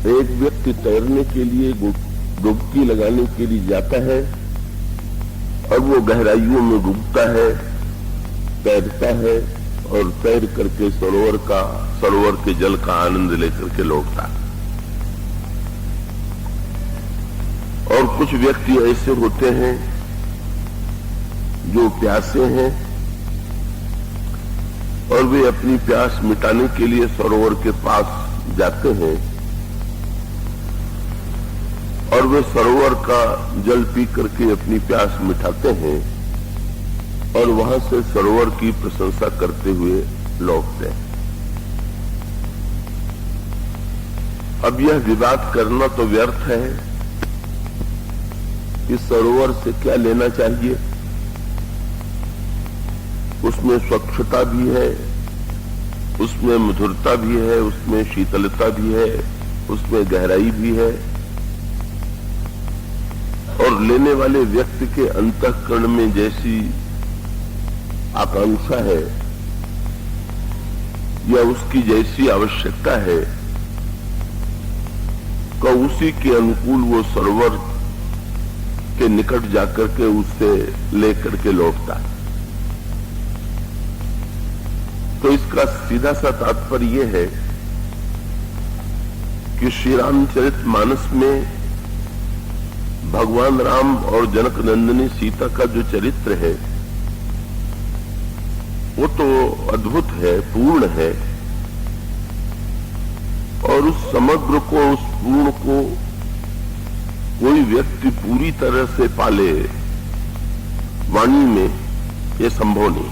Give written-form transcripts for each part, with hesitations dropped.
एक व्यक्ति तैरने के लिए डुबकी लगाने के लिए जाता है और वो गहराइयों में डूबता है, तैरता है और तैर करके सरोवर के जल का आनंद लेकर के लौटता है। और कुछ व्यक्ति ऐसे होते हैं जो प्यासे हैं और वे अपनी प्यास मिटाने के लिए सरोवर के पास जाते हैं और वे सरोवर का जल पी करके अपनी प्यास मिटाते हैं और वहां से सरोवर की प्रशंसा करते हुए लौटते हैं। अब यह विवाद करना तो व्यर्थ है कि सरोवर से क्या लेना चाहिए। उसमें स्वच्छता भी है, उसमें मधुरता भी है, उसमें शीतलता भी है, उसमें गहराई भी है और लेने वाले व्यक्ति के अंतःकरण में जैसी आकांक्षा है या उसकी जैसी आवश्यकता है तो उसी के अनुकूल वो सरोवर के निकट जाकर के उससे लेकर के लौटता है। तो इसका सीधा सा तात्पर्य यह है कि श्री रामचरितमानस में भगवान राम और जनक नंदिनी सीता का जो चरित्र है वो तो अद्भुत है, पूर्ण है और उस समग्र को, उस पूर्ण को कोई व्यक्ति पूरी तरह से पाले वाणी में ये संभव नहीं।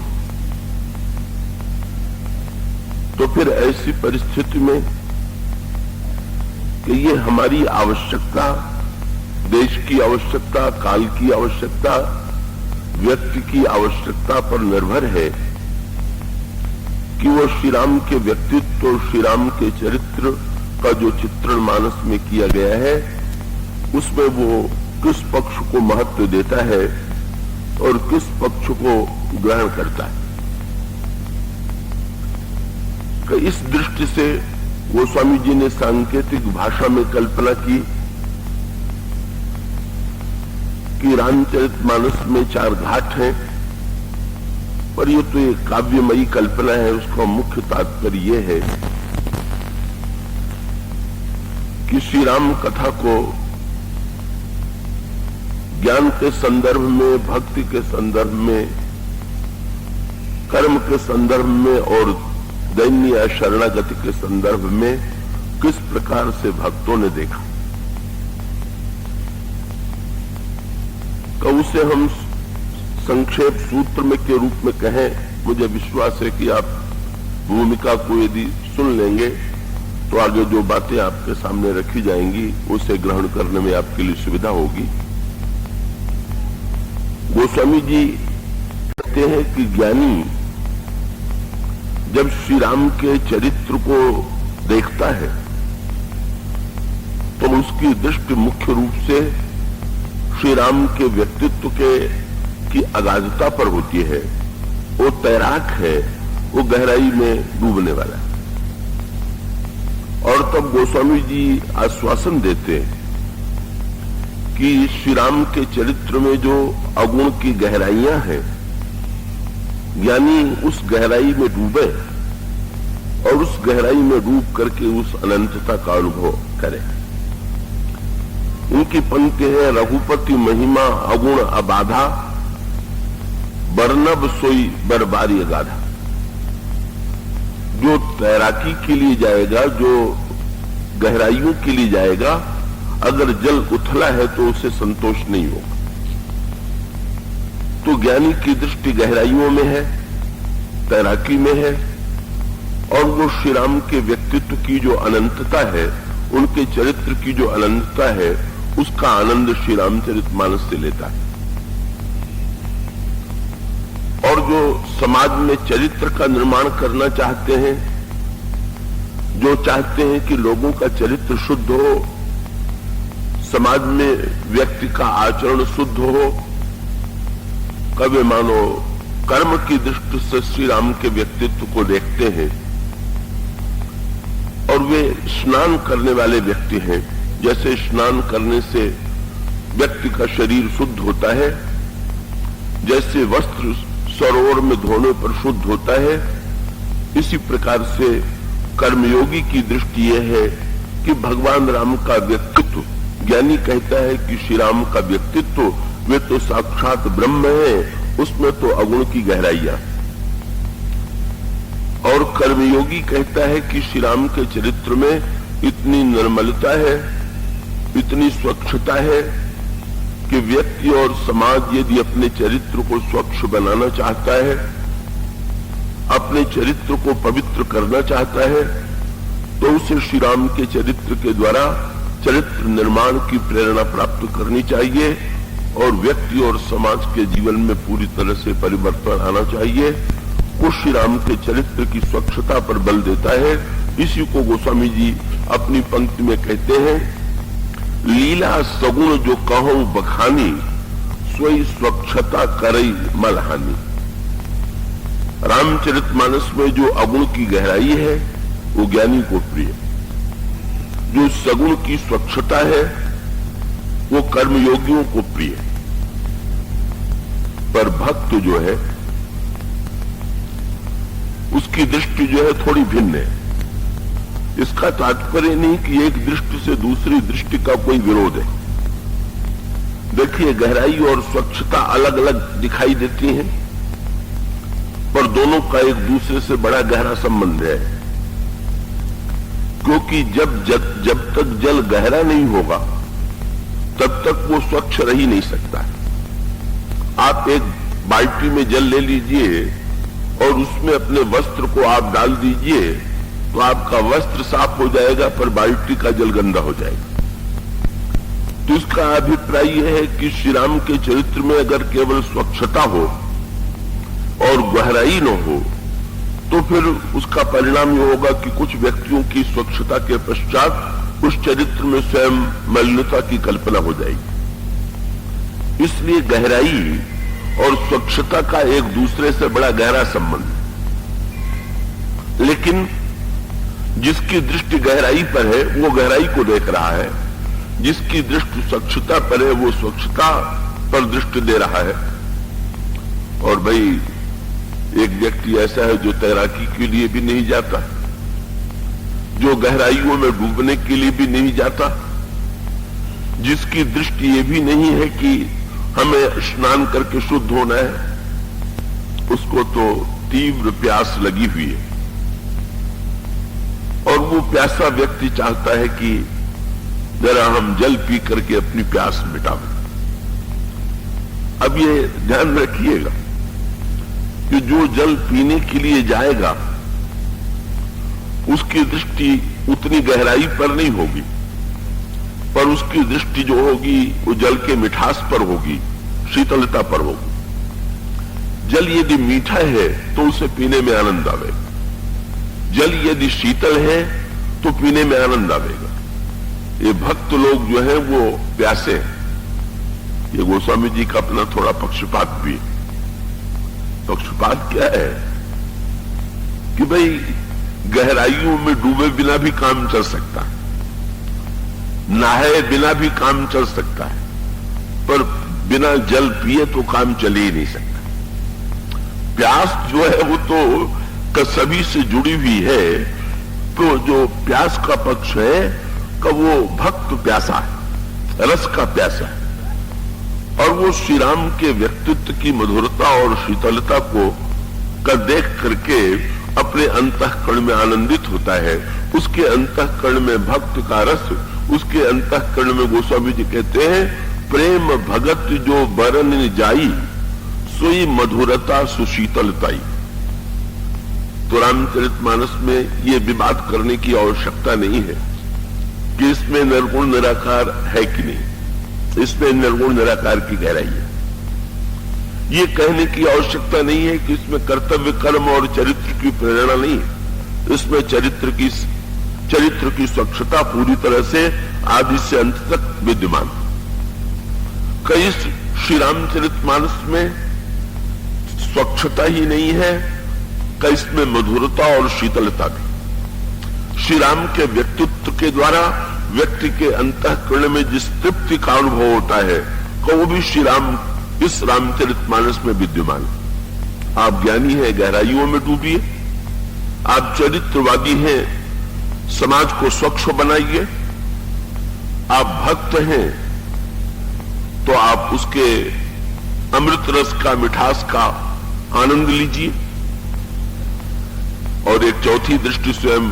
तो फिर ऐसी परिस्थिति में कि ये हमारी आवश्यकता, देश की आवश्यकता, काल की आवश्यकता, व्यक्ति की आवश्यकता पर निर्भर है कि वो श्री राम के व्यक्तित्व और श्री राम के चरित्र का जो चित्रण मानस में किया गया है उसमें वो किस पक्ष को महत्व देता है और किस पक्ष को ग्रहण करता है। कि इस दृष्टि से गोस्वामी जी ने सांकेतिक भाषा में कल्पना की कि रामचरितमानस में 4 घाट हैं, पर ये तो एक काव्यमयी कल्पना है। उसका मुख्य तात्पर्य यह है कि श्री राम कथा को ज्ञान के संदर्भ में, भक्ति के संदर्भ में, कर्म के संदर्भ में और दैन्य शरणागति के संदर्भ में किस प्रकार से भक्तों ने देखा। तो उसे हम संक्षेप सूत्र में के रूप में कहें, मुझे विश्वास है कि आप भूमिका को यदि सुन लेंगे तो आगे जो बातें आपके सामने रखी जाएंगी उसे ग्रहण करने में आपके लिए सुविधा होगी। गोस्वामी जी कहते हैं कि ज्ञानी जब श्री राम के चरित्र को देखता है तो उसकी दृष्टि मुख्य रूप से श्री राम के व्यक्तित्व की अगाधता पर होती है। वो तैराक है, वो गहराई में डूबने वाला है। और तब गोस्वामी जी आश्वासन देते हैं कि श्री राम के चरित्र में जो अगुण की गहराइयां हैं, ज्ञानी उस गहराई में डूबे और उस गहराई में डूब करके उस अनंतता का अनुभव करे। उनकी पंक्ति है, रघुपति महिमा अगुण अबाधा, बरनब सोई बरबारी अगाधा। जो तैराकी के लिए जाएगा, जो गहराइयों के लिए जाएगा, अगर जल उथला है तो उसे संतोष नहीं होगा। तो ज्ञानी की दृष्टि गहराइयों में है, तैराकी में है और वो श्री राम के व्यक्तित्व की जो अनंतता है, उनके चरित्र की जो अनंतता है, उसका आनंद श्री रामचरितमानस से लेता है। और जो समाज में चरित्र का निर्माण करना चाहते हैं, जो चाहते हैं कि लोगों का चरित्र शुद्ध हो, समाज में व्यक्ति का आचरण शुद्ध हो, कभी मानो कर्म की दृष्टि से श्री राम के व्यक्तित्व को देखते हैं और वे स्नान करने वाले व्यक्ति हैं। जैसे स्नान करने से व्यक्ति का शरीर शुद्ध होता है, जैसे वस्त्र सरोवर में धोने पर शुद्ध होता है, इसी प्रकार से कर्मयोगी की दृष्टि यह है कि भगवान राम का व्यक्तित्व, ज्ञानी कहता है कि श्री राम का व्यक्तित्व वे तो साक्षात ब्रह्म है, उसमें तो अगुण की गहराइयां। और कर्मयोगी कहता है कि श्री राम के चरित्र में इतनी निर्मलता है, इतनी स्वच्छता है कि व्यक्ति और समाज यदि अपने चरित्र को स्वच्छ बनाना चाहता है, अपने चरित्र को पवित्र करना चाहता है, तो उसे श्री राम के चरित्र के द्वारा चरित्र निर्माण की प्रेरणा प्राप्त करनी चाहिए और व्यक्ति और समाज के जीवन में पूरी तरह से परिवर्तन आना चाहिए। कुछ श्री राम के चरित्र की स्वच्छता पर बल देता है। इसी को गोस्वामी जी अपनी पंक्ति में कहते हैं, लीला सगुण जो कहो बखानी, सोई स्वच्छता करई मलहानी। रामचरितमानस में जो अगुण की गहराई है वो ज्ञानी को प्रिय, जो सगुण की स्वच्छता है वो कर्मयोगियों को प्रिय। पर भक्त जो है उसकी दृष्टि जो है थोड़ी भिन्न है। इसका तात्पर्य नहीं कि एक दृष्टि से दूसरी दृष्टि का कोई विरोध है। देखिए, गहराई और स्वच्छता अलग अलग दिखाई देती हैं, पर दोनों का एक दूसरे से बड़ा गहरा संबंध है। क्योंकि जब तक जल गहरा नहीं होगा तब तक वो स्वच्छ रह ही नहीं सकता। आप एक बाल्टी में जल ले लीजिए और उसमें अपने वस्त्र को आप डाल दीजिए तो आपका वस्त्र साफ हो जाएगा, पर बाल्टी का जल गंदा हो जाएगा। तो इसका अभिप्राय यह है कि श्री राम के चरित्र में अगर केवल स्वच्छता हो और गहराई न हो तो फिर उसका परिणाम यह होगा कि कुछ व्यक्तियों की स्वच्छता के पश्चात उस चरित्र में स्वयं मलिनता की कल्पना हो जाएगी। इसलिए गहराई और स्वच्छता का एक दूसरे से बड़ा गहरा संबंध है। लेकिन जिसकी दृष्टि गहराई पर है वो गहराई को देख रहा है, जिसकी दृष्टि स्वच्छता पर है वो स्वच्छता पर दृष्टि दे रहा है। और भाई, एक व्यक्ति ऐसा है जो तैराकी के लिए भी नहीं जाता, जो गहराइयों में डूबने के लिए भी नहीं जाता, जिसकी दृष्टि ये भी नहीं है कि हमें स्नान करके शुद्ध होना है, उसको तो तीव्र प्यास लगी हुई है और वो प्यासा व्यक्ति चाहता है कि जरा हम जल पी करके अपनी प्यास मिटावें। अब ये ध्यान रखिएगा कि जो जल पीने के लिए जाएगा उसकी दृष्टि उतनी गहराई पर नहीं होगी, पर उसकी दृष्टि जो होगी वो जल के मिठास पर होगी, शीतलता पर होगी। जल यदि मीठा है तो उसे पीने में आनंद आवेगा, जल यदि शीतल है तो पीने में आनंद आवेगा। ये भक्त लोग जो है वो प्यासे हैं। ये गोस्वामी जी का अपना थोड़ा पक्षपात भी है। पक्षपात क्या है कि भाई गहराइयों में डूबे बिना भी काम चल सकता है, नहाए बिना भी काम चल सकता है, पर बिना जल पिए तो काम चल ही नहीं सकता। प्यास जो है वो तो सभी से जुड़ी हुई है। तो जो प्यास का पक्ष है का वो भक्त प्यासा है, रस का प्यासा है, और वो श्री राम के व्यक्तित्व की मधुरता और शीतलता को देख करके अपने अंतःकरण में आनंदित होता है। उसके अंतःकरण में भक्त का रस, उसके अंतःकरण में गोस्वामी जी कहते हैं, प्रेम भगत जो बरन जाई, सोई मधुरता सुशीतलताई। तो रामचरितमानस में ये विवाद करने की आवश्यकता नहीं है कि इसमें निर्गुण निराकार है कि नहीं, इसमें निर्गुण निराकार की गहराई है। ये कहने की आवश्यकता नहीं है कि इसमें कर्तव्य कर्म और चरित्र की प्रेरणा नहीं है। इसमें चरित्र की स्वच्छता पूरी तरह से आदि से अंत तक विद्यमान। कई श्री रामचरितमानस में स्वच्छता ही नहीं है, कई इसमें मधुरता और शीतलता भी। श्री राम के व्यक्तित्व के द्वारा व्यक्ति के अंतःकरण में जिस तृप्ति का अनुभव होता है वो भी श्री राम इस रामचरितमानस में विद्यमान। आप ज्ञानी हैं, गहराइयों में डूबिए। आप चरित्रवादी हैं, समाज को स्वच्छ बनाइए। आप भक्त हैं तो आप उसके अमृत रस का, मिठास का आनंद लीजिए। और एक चौथी दृष्टि स्वयं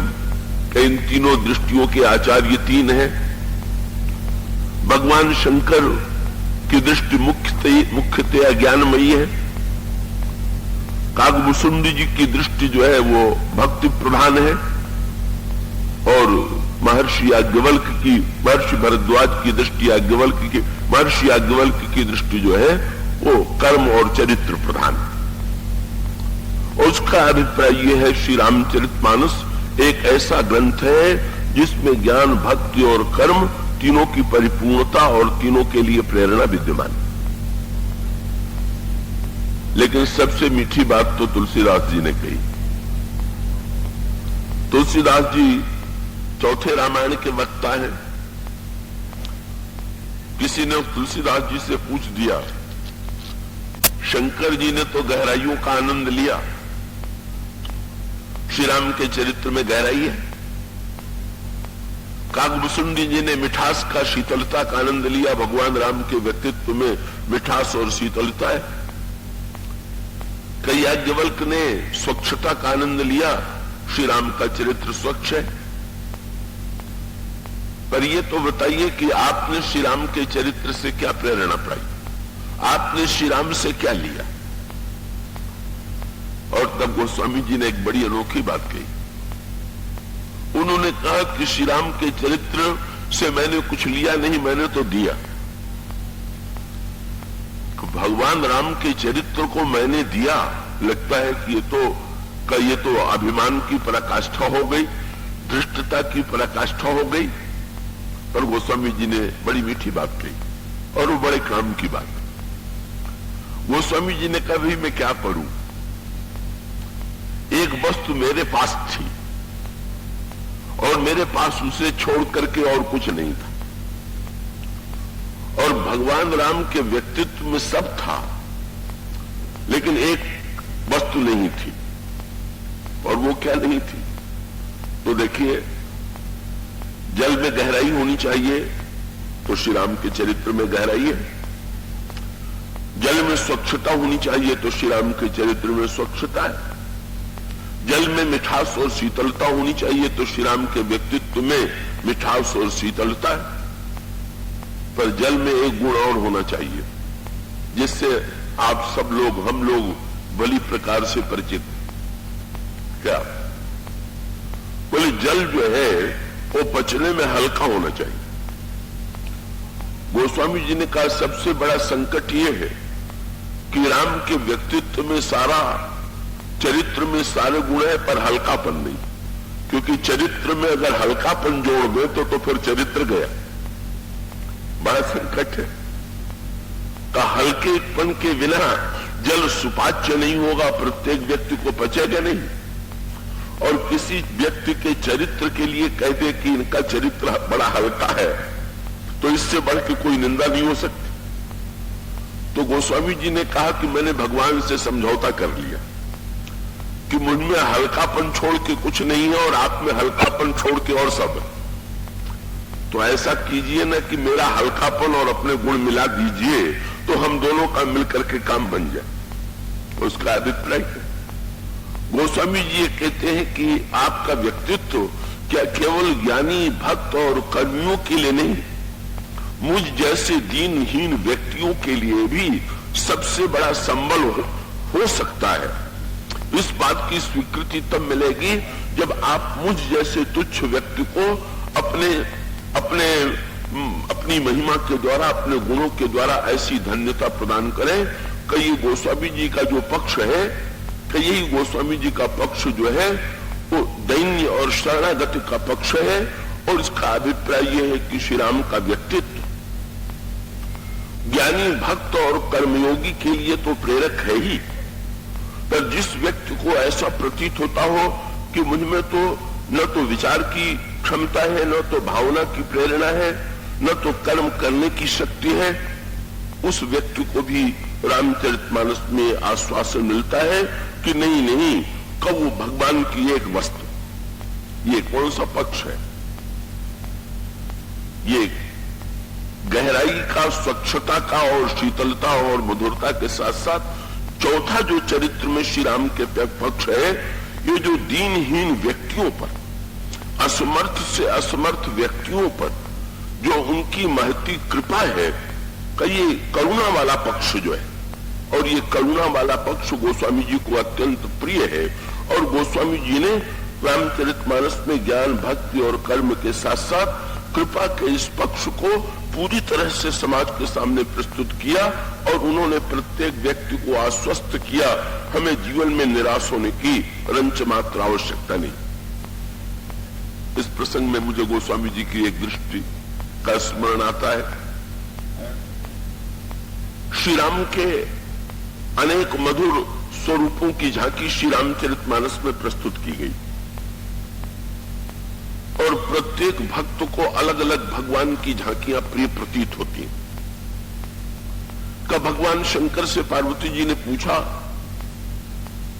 के इन तीनों दृष्टियों के आचार्य तीन हैं। भगवान शंकर की दृष्टि मुख्यतया ज्ञानमयी है। काकभूषुंडी जी की दृष्टि जो है वो भक्ति प्रधान है। और महर्षि भरद्वाज की दृष्टि महर्षि याज्ञवल्क्य की दृष्टि जो है वो कर्म और चरित्र प्रधान है। उसका अभिप्राय यह है, श्री रामचरितमानस एक ऐसा ग्रंथ है जिसमें ज्ञान, भक्ति और कर्म तीनों की परिपूर्णता और तीनों के लिए प्रेरणा विद्यमान। लेकिन सबसे मीठी बात तो तुलसीदास जी ने कही। तुलसीदास जी चौथे रामायण के वक्ता हैं। किसी ने तुलसीदास जी से पूछ दिया, शंकर जी ने तो गहराइयों का आनंद लिया, श्री राम के चरित्र में गहराई है। काकभूषुंडी जी ने मिठास का, शीतलता का आनंद लिया। भगवान राम के व्यक्तित्व में मिठास और शीतलता है। कई याज्ञवल्क्य ने स्वच्छता का आनंद लिया। श्री राम का चरित्र स्वच्छ है। पर ये तो बताइए कि आपने श्री राम के चरित्र से क्या प्रेरणा पाई, आपने श्री राम से क्या लिया। और तब गोस्वामी जी ने एक बड़ी अनोखी बात कही। उन्होंने कहा कि श्री राम के चरित्र से मैंने कुछ लिया नहीं, मैंने तो दिया। भगवान राम के चरित्र को मैंने दिया, लगता है कि ये तो अभिमान की पराकाष्ठा हो गई, धृष्टता की पराकाष्ठा हो गई। पर गोस्वामी जी ने बड़ी मीठी बात कही और वो बड़े काम की बात। गोस्वामी जी ने कहा, भाई मैं क्या करूं, एक वस्तु मेरे पास थी और मेरे पास उसे छोड़ करके और कुछ नहीं था। और भगवान राम के व्यक्तित्व में सब था, लेकिन एक वस्तु नहीं थी। और वो क्या नहीं थी? तो देखिए, जल में गहराई होनी चाहिए तो श्री राम के चरित्र में गहराई है। जल में स्वच्छता होनी चाहिए तो श्री राम के चरित्र में स्वच्छता है। जल में मिठास और शीतलता होनी चाहिए तो श्री राम के व्यक्तित्व में मिठास और शीतलता है। पर जल में एक गुण और होना चाहिए जिससे आप सब लोग, हम लोग भली प्रकार से परिचित। क्या बोले? जल जो है वो पचने में हल्का होना चाहिए। गोस्वामी जी ने कहा, सबसे बड़ा संकट ये है कि राम के व्यक्तित्व में सारा, चरित्र में सारे गुण है पर हल्कापन नहीं। क्योंकि चरित्र में अगर हल्कापन जोड़ दे तो फिर चरित्र गया। बड़ा संकट है। का हल्केपन के बिना जल सुपाच्य नहीं होगा, प्रत्येक व्यक्ति को पचेगा नहीं। और किसी व्यक्ति के चरित्र के लिए कह दे कि इनका चरित्र बड़ा हल्का है तो इससे बढ़ के कोई निंदा नहीं हो सकती। तो गोस्वामी जी ने कहा कि मैंने भगवान से समझौता कर लिया कि मुझमें हल्कापन छोड़ के कुछ नहीं है और आप में हल्कापन छोड़ के और सब है। तो ऐसा कीजिए ना कि मेरा हल्कापन और अपने गुण मिला दीजिए तो हम दोनों का मिलकर के काम बन जाए। उसका अभिप्राय है। गोस्वामी जी ये कहते हैं कि आपका व्यक्तित्व क्या केवल ज्ञानी, भक्त और कर्मियों के लिए नहीं, मुझ जैसे दीनहीन व्यक्तियों के लिए भी सबसे बड़ा संबल हो सकता है। इस बात की स्वीकृति तब मिलेगी जब आप मुझ जैसे तुच्छ व्यक्ति को अपनी महिमा के द्वारा, अपने गुणों के द्वारा ऐसी धन्यता प्रदान करें। कई गोस्वामी जी का जो पक्ष है, यही गोस्वामी जी का पक्ष जो है वो दैन्य और शरणागति का पक्ष है। और इसका अभिप्राय यह है कि श्री राम का व्यक्तित्व ज्ञानी, भक्त और कर्मयोगी के लिए तो प्रेरक है ही, पर जिस व्यक्ति को ऐसा प्रतीत होता हो कि मुझमें तो न तो विचार की क्षमता है, न तो भावना की प्रेरणा है, न तो कर्म करने की शक्ति है, उस व्यक्ति को भी रामचरितमानस में आश्वासन मिलता है कि नहीं नहीं, कब वो भगवान की एक वस्तु। ये कौन सा पक्ष है? ये गहराई का, स्वच्छता का और शीतलता और मधुरता के साथ साथ चौथा जो चरित्र में श्री राम के पक्ष है, ये जो दीनहीन व्यक्तियों पर, असमर्थ से असमर्थ व्यक्तियों पर जो उनकी महती कृपा है, का ये करुणा वाला पक्ष जो है, और ये करुणा वाला पक्ष गोस्वामी जी को अत्यंत प्रिय है। और गोस्वामी जी ने रामचरितमानस में ज्ञान, भक्ति और कर्म के साथ साथ कृपा के इस पक्ष को पूरी तरह से समाज के सामने प्रस्तुत किया, और उन्होंने प्रत्येक व्यक्ति को आश्वस्त किया, हमें जीवन में निराश होने की रंच मात्र आवश्यकता नहीं। इस प्रसंग में मुझे गोस्वामी जी की एक दृष्टि का स्मरण आता है। श्री राम के अनेक मधुर स्वरूपों की झांकी श्री रामचरितमानस में प्रस्तुत की गई, और प्रत्येक भक्त को अलग अलग भगवान की झांकियां प्रिय प्रतीत होती हैं। भगवान शंकर से पार्वती जी ने पूछा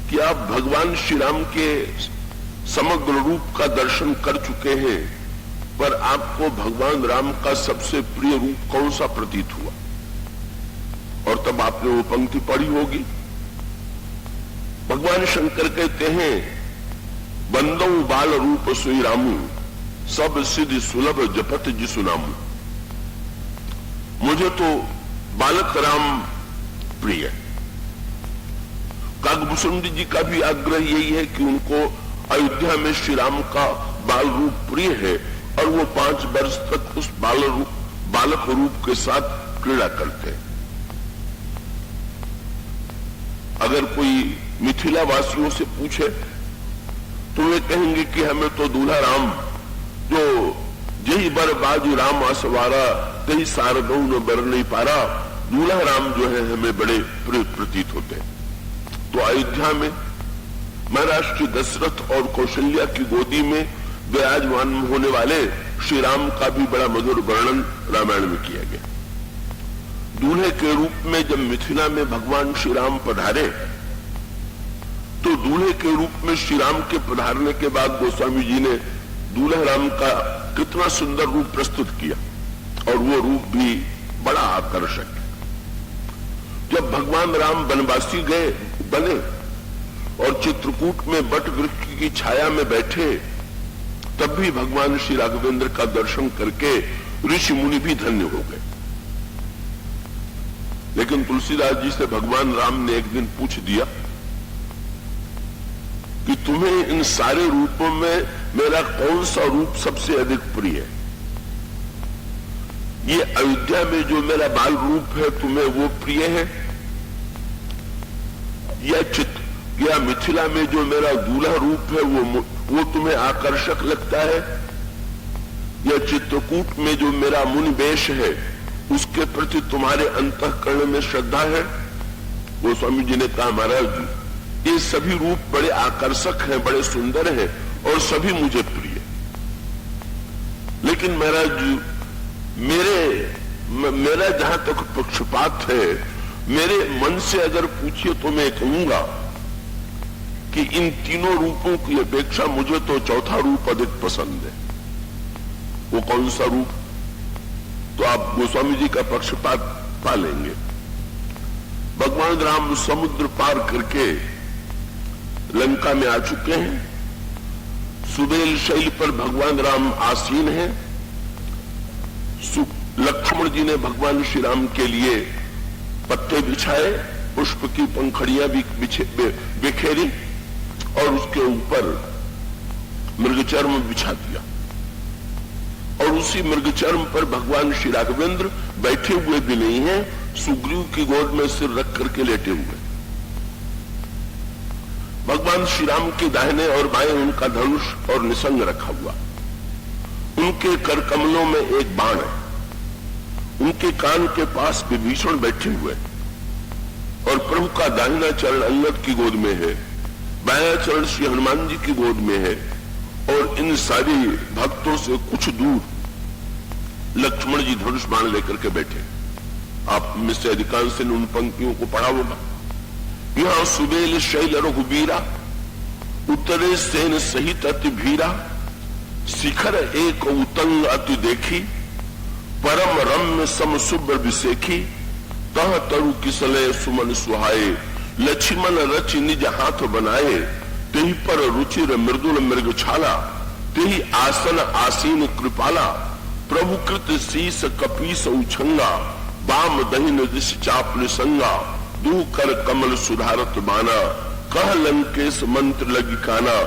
कि आप भगवान श्री राम के समग्र रूप का दर्शन कर चुके हैं, पर आपको भगवान राम का सबसे प्रिय रूप कौन सा प्रतीत हुआ? और तब आपने वो पंक्ति पढ़ी होगी। भगवान शंकर कहते हैं, बंदौ बाल रूप सोई रामू, सब सिद्धि सुलभ जपत जिसु नामू। मुझे तो बालक राम प्रिय है। काकभूषण जी का भी आग्रह यही है कि उनको अयोध्या में श्री राम का बाल रूप प्रिय है, और वो 5 वर्ष तक उस बालक रूप के साथ क्रीड़ा करते हैं। अगर कोई मिथिला वासियों से पूछे तो वे कहेंगे कि हमें तो दूल्हा राम, जो जही बर बाजू राम असवारा, तही सारदऊ न बर नहीं पारा, दूल्हा राम जो है हमें बड़े प्रिय प्रतीत होते हैं। तो अयोध्या में महाराज श्री दशरथ और कौशल्या की गोदी में विराजमान होने वाले श्री राम का भी बड़ा मधुर वर्णन रामायण में किया गया। दूल्हे के रूप में जब मिथिला में भगवान श्री राम पधारे, तो दूल्हे के रूप में श्री राम के पधारने के बाद गोस्वामी जी ने दूल्हा राम का कितना सुंदर रूप प्रस्तुत किया, और वो रूप भी बड़ा आकर्षक है। जब भगवान राम वनवासी गए बने और चित्रकूट में वट वृक्ष की छाया में बैठे, तब भी भगवान श्री राघवेंद्र का दर्शन करके ऋषि मुनि भी धन्य हो गए। लेकिन तुलसीदास जी से भगवान राम ने एक दिन पूछ दिया कि तुम्हें इन सारे रूपों में मेरा कौन सा रूप सबसे अधिक प्रिय है? ये अयोध्या में जो मेरा बाल रूप है तुम्हें वो प्रिय है, या मिथिला में जो मेरा दूल्हा रूप है वो तुम्हें आकर्षक लगता है, या चित्रकूट में जो मेरा मुनि वेश है उसके प्रति तुम्हारे अंतःकरण में श्रद्धा है? गोस्वामी जी ने कहा, महाराज जी, ये सभी रूप बड़े आकर्षक हैं, बड़े सुंदर हैं, और सभी मुझे प्रिय। लेकिन महाराज जी, मेरा जहां तक पक्षपात है, मेरे मन से अगर पूछिए तो मैं कहूंगा कि इन तीनों रूपों की अपेक्षा मुझे तो चौथा रूप अधिक पसंद है। वो कौन सा रूप? तो आप गोस्वामी जी का पक्षपात पा लेंगे। भगवान राम समुद्र पार करके लंका में आ चुके हैं। सुबेल शैल पर भगवान राम आसीन हैं। लक्ष्मण जी ने भगवान श्री राम के लिए पत्ते बिछाए, पुष्प की पंखड़ियां भी बिखेरी, और उसके ऊपर मृगचर्म बिछा दिया, और उसी मृगचर्म पर भगवान श्री राघवेंद्र बैठे हुए भी नहीं हैं, सुग्रीव की गोद में सिर रख करके लेटे हुए। भगवान श्री राम के दाहिने और बाएं उनका धनुष और निसंग रखा हुआ। उनके कर कमलों में एक बाण है। उनके कान के पास विभीषण बैठे हुए, और प्रभु का दाहिना चरण अंगद की गोद में है, बायां चरण श्री हनुमान जी की गोद में है, और इन सारी भक्तों से कुछ दूर लक्ष्मण जी धनुष बाण लेकर के बैठे। आप में से अधिकांश ने उन पंक्तियों को पढ़ा होगा। यहां सुबेल शैल रघुबीरा, उतरे सेन सहित अति भीरा, शिखर एक उतंग अति देखी, परम रम्य सम शुभ्र विसेखी, तह तरु किसले सुमन सुहाए, लक्ष्मण रच निज हाथ बनाए, तेहि पर रुचिर मृदुल मृग छाला, तेहि आसन आसीन कृपाला, प्रभु कृत शीस कपीस उछंगा, बाम दहिन दिश चाप निसंगा, दू कर कमल सुधारत बाना, कह लंकेश मंत्र लगी काना,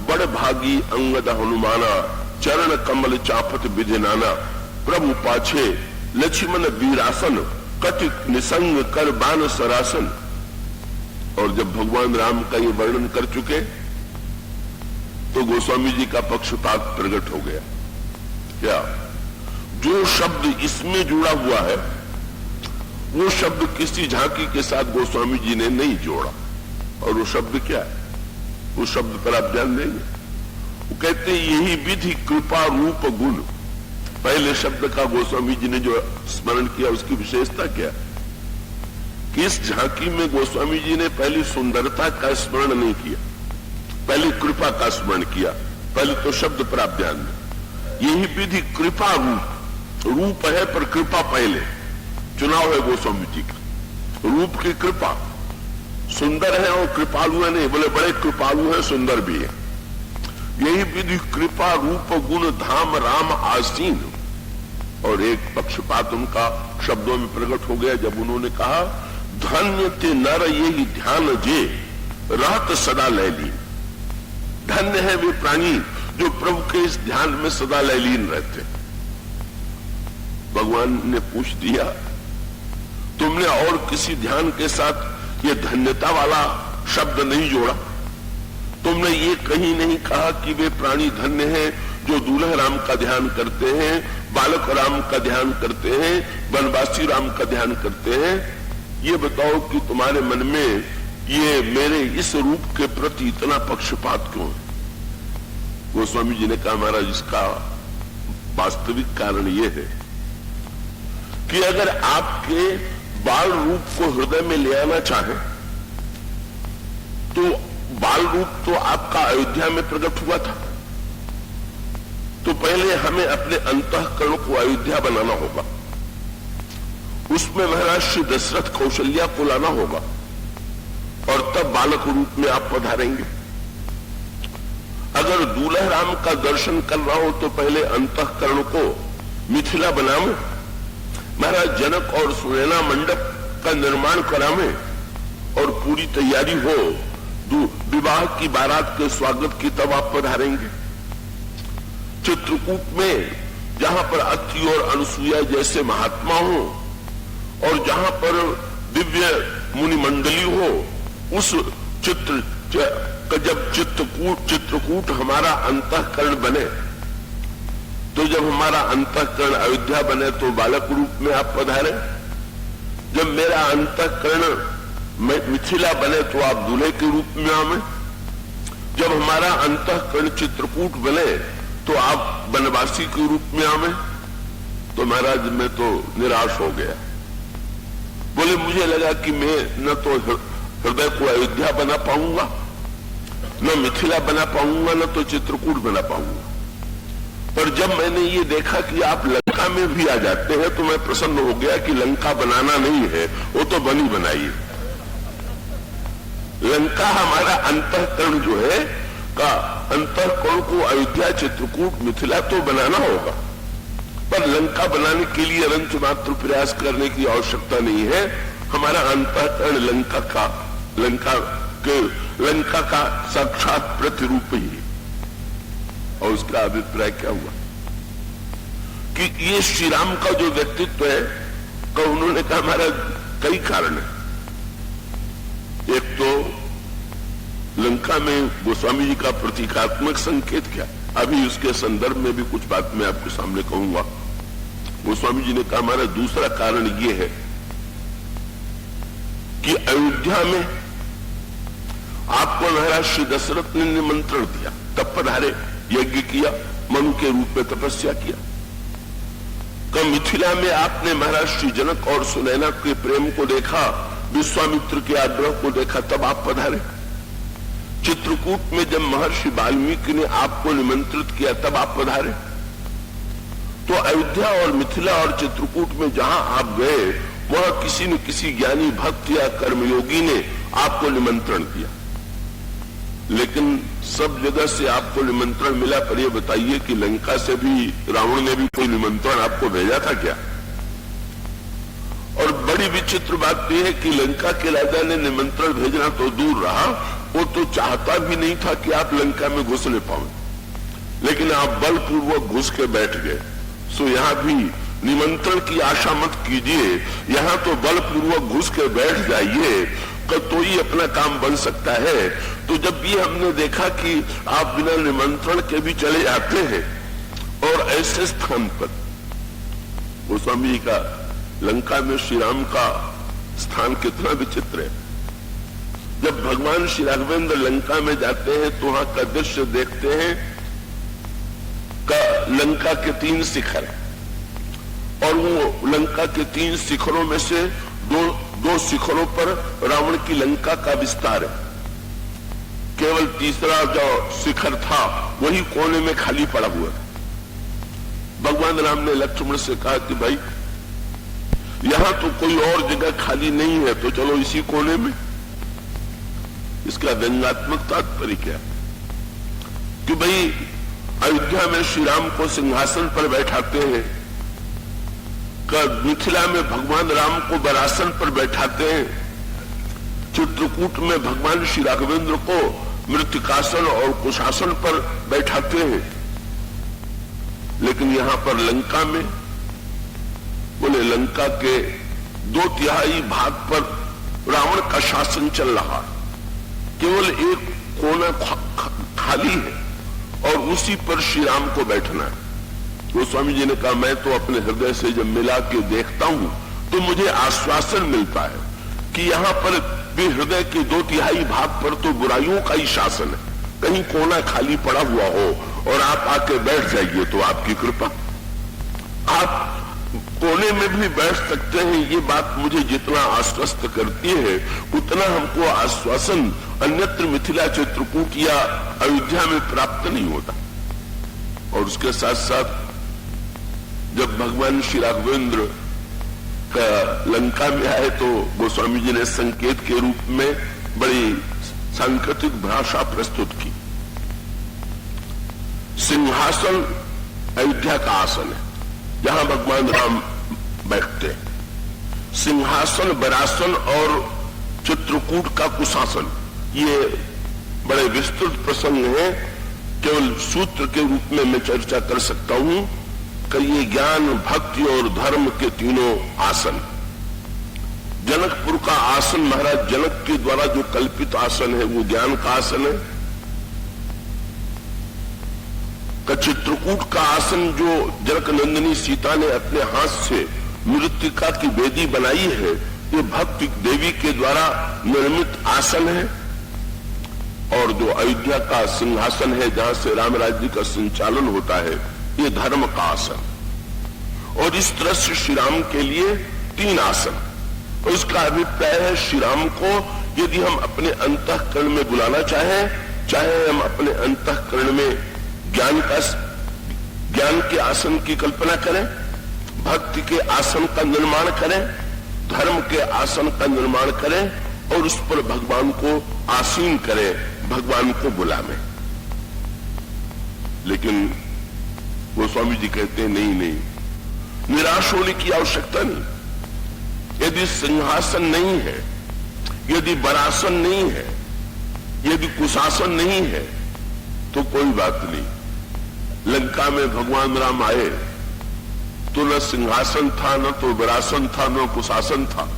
बड़ भागी अंगद हनुमाना, चरण कमल चापत विधि नाना, प्रभु पाछे लक्ष्मण वीरासन, कटिक निसंग कर बान सरासन। और जब भगवान राम का ये वर्णन कर चुके तो गोस्वामी जी का पक्षपात प्रकट हो गया। क्या जो शब्द इसमें जुड़ा हुआ है वो शब्द किसी झांकी के साथ गोस्वामी जी ने नहीं जोड़ा। और वो शब्द क्या है? उस शब्द पर आप ध्यान देंगे, वो कहते हैं यही विधि कृपा रूप गुण। पहले शब्द का गोस्वामी जी ने जो स्मरण किया उसकी विशेषता क्या है कि इस झांकी में गोस्वामी जी ने पहले सुंदरता का स्मरण नहीं किया, पहले कृपा का स्मरण किया। पहले तो शब्द पर आप ध्यान दें, यही विधि कृपा रूप, रूप है पर कृपा पहले चुनाव है गोस्वामी जी का। रूप की कृपा, सुंदर है और कृपालु है नहीं, बोले बड़े कृपालु है, सुंदर भी है। यही विधि कृपा रूप गुण धाम राम आसीन। और एक पक्षपात उनका शब्दों में प्रकट हो गया जब उन्होंने कहा, धन्य ते नर यही ध्यान जे रहत सदा लैलीन। धन्य है वे प्राणी जो प्रभु के इस ध्यान में सदा लैलीन रहते। भगवान ने पूछ दिया, तुमने और किसी ध्यान के साथ ये धन्यता वाला शब्द नहीं जोड़ा? तुमने ये कहीं नहीं कहा कि वे प्राणी धन्य हैं जो दूल्हा राम का ध्यान करते हैं, बालक राम का ध्यान करते हैं, वनवासी राम का ध्यान करते हैं। ये बताओ कि तुम्हारे मन में ये मेरे इस रूप के प्रति इतना पक्षपात क्यों है? गोस्वामी जी ने कहा, महाराज इसका वास्तविक कारण ये है कि अगर आपके बाल रूप को हृदय में ले आना चाहे तो बाल रूप तो आपका अयोध्या में प्रकट हुआ था, तो पहले हमें अपने अंतःकरण को अयोध्या बनाना होगा, उसमें महाराज श्री दशरथ कौशल्या को लाना होगा और तब बालक रूप में आप पधारेंगे। अगर दूल्हा राम का दर्शन करना हो तो पहले अंतःकरण को मिथिला बनावे, महाराज जनक और सुनैना मंडप का निर्माण करावे और पूरी तैयारी हो विवाह की बारात के स्वागत की, तब आप पधारेंगे। चित्रकूट में जहां पर अत्रि और अनसुईया जैसे महात्मा हो और जहां पर दिव्य मुनि मंडली हो, उस जब चित्रकूट हमारा अंतःकरण बने, तो जब हमारा अंतःकरण अयोध्या बने तो बालक रूप में आप पधारे। जब मेरा अंतःकरण मिथिला बने तो आप दूल्हे के रूप में आवे। जब हमारा अंतःकरण चित्रकूट बने तो आप वनवासी के रूप में आवे। तो महाराज मैं तो निराश हो गया। बोले मुझे लगा कि मैं न तो हृदय को अयोध्या बना पाऊंगा, न मिथिला बना पाऊंगा, न तो चित्रकूट बना पाऊंगा। पर जब मैंने ये देखा कि आप लंका में भी आ जाते हैं तो मैं प्रसन्न हो गया कि लंका बनाना नहीं है, वो तो बनी बनाई। लंका हमारा अंतःकरण जो है का अंतःकरण को अयोध्या चित्रकूट मिथिला तो बनाना होगा, पर लंका बनाने के लिए अनंत मात्र प्रयास करने की आवश्यकता नहीं है। हमारा अंतःकरण लंका का साक्षात प्रतिरूप ही है। और उसका अभिप्राय क्या हुआ कि ये श्री राम का जो व्यक्तित्व है, तो उन्होंने कहा हमारा कई कारण है। एक तो लंका में गोस्वामी जी का प्रतीकात्मक संकेत क्या, अभी उसके संदर्भ में भी कुछ बात मैं आपके सामने कहूंगा। गोस्वामी जी ने कहा हमारा दूसरा कारण यह है कि अयोध्या में आपको महाराज श्री दशरथ ने निमंत्रण दिया, तब पधारे। यज्ञ किया, मनु के रूप में तपस्या किया। कब मिथिला में आपने महाराज श्री जनक और सुनैना के प्रेम को देखा, विश्वामित्र के आग्रह को देखा, तब आप पधारे। चित्रकूट में जब महर्षि वाल्मीकि ने आपको निमंत्रित किया, तब आप पधारे। तो अयोध्या और मिथिला और चित्रकूट में जहां आप गए, वह किसी न किसी ज्ञानी भक्त या कर्मयोगी ने आपको निमंत्रण दिया। लेकिन सब जगह से आपको निमंत्रण मिला, पर यह बताइए कि लंका से भी रावण ने भी कोई निमंत्रण आपको भेजा था क्या? और बड़ी विचित्र बात यह है कि लंका के राजा ने निमंत्रण भेजना तो दूर रहा, वो तो चाहता भी नहीं था कि आप लंका में घुसने पाओ, लेकिन आप बलपूर्वक घुस के बैठ गए। सो यहां भी निमंत्रण की आशा मत कीजिए, यहां तो बलपूर्वक घुस के बैठ जाइए, तो ही अपना काम बन सकता है। तो जब भी हमने देखा कि आप बिना निमंत्रण के भी चले जाते हैं, और ऐसे स्थान पर गोस्वामी जी का लंका में श्री राम का स्थान कितना विचित्र है। जब भगवान श्री राघवेंद्र लंका में जाते हैं तो वहां का दृश्य देखते हैं का लंका के 3 शिखर, और वो लंका के 3 शिखरों में से दो शिखरों पर रावण की लंका का विस्तार है। केवल तीसरा जो शिखर था वही कोने में खाली पड़ा हुआ था। भगवान राम ने लक्ष्मण से कहा कि भाई यहां तो कोई और जगह खाली नहीं है, तो चलो इसी कोने में। इसका व्यंग्यात्मक तात्पर्य क्या कि भाई अयोध्या में श्री राम को सिंहासन पर बैठाते हैं, मिथिला में भगवान राम को बरासन पर बैठाते हैं, चित्रकूट में भगवान श्री राघवेंद्र को मृत्तिकासन और कुशासन पर बैठाते हैं, लेकिन यहां पर लंका में बोले लंका के 2/3 भाग पर रावण का शासन चल रहा, केवल एक कोना खाली है और उसी पर श्री राम को बैठना है। गोस्वामी जी ने कहा मैं तो अपने हृदय से जब मिला के देखता हूं तो मुझे आश्वासन मिलता है कि यहां पर भी हृदय के 2/3 भाग पर तो बुराइयों का ही शासन है। कहीं कोना खाली पड़ा हुआ हो और आप आके बैठ जाइए तो आपकी कृपा, आप कोने में भी बैठ सकते हैं। ये बात मुझे जितना आश्वस्त करती है उतना हमको आश्वासन अन्यत्र मिथिला, चित्रकूट या अयोध्या में प्राप्त नहीं होता। और उसके साथ साथ जब भगवान श्री राघवेंद्र का लंका में आए तो गोस्वामी जी ने संकेत के रूप में बड़ी सांकेतिक भाषा प्रस्तुत की। सिंहासन अयोध्या का आसन है जहां भगवान राम बैठते हैं। सिंहासन, बरासन और चित्रकूट का कुशासन, ये बड़े विस्तृत प्रसंग है। केवल सूत्र के रूप में मैं चर्चा कर सकता हूं कि ये ज्ञान, भक्ति और धर्म के तीनों आसन। जनकपुर का आसन महाराज जनक के द्वारा जो कल्पित आसन है वो ज्ञान का आसन है। चित्रकूट का आसन जो जनक नंदिनी सीता ने अपने हाथ से मृत्तिका की वेदी बनाई है, ये भक्ति देवी के द्वारा निर्मित आसन है। और जो अयोध्या का सिंहासन है जहां से राम राज्य का संचालन होता है, ये धर्म का आसन। और इस तरह से श्री राम के लिए 3 आसन। और इसका अभिप्राय है श्री राम को यदि हम अपने अंतःकरण में बुलाना चाहें, चाहे हम अपने अंतःकरण में ज्ञान के आसन की कल्पना करें, भक्ति के आसन का निर्माण करें, धर्म के आसन का निर्माण करें और उस पर भगवान को आसीन करें, भगवान को बुलावें। लेकिन गोस्वामी जी कहते हैं नहीं, निराश होने की आवश्यकता नहीं। यदि सिंहासन नहीं है, यदि बरासन नहीं है, यदि कुशासन नहीं है तो कोई बात नहीं। लंका में भगवान राम आए तो न सिंहासन था, न तो बरासन था, न कुशासन था।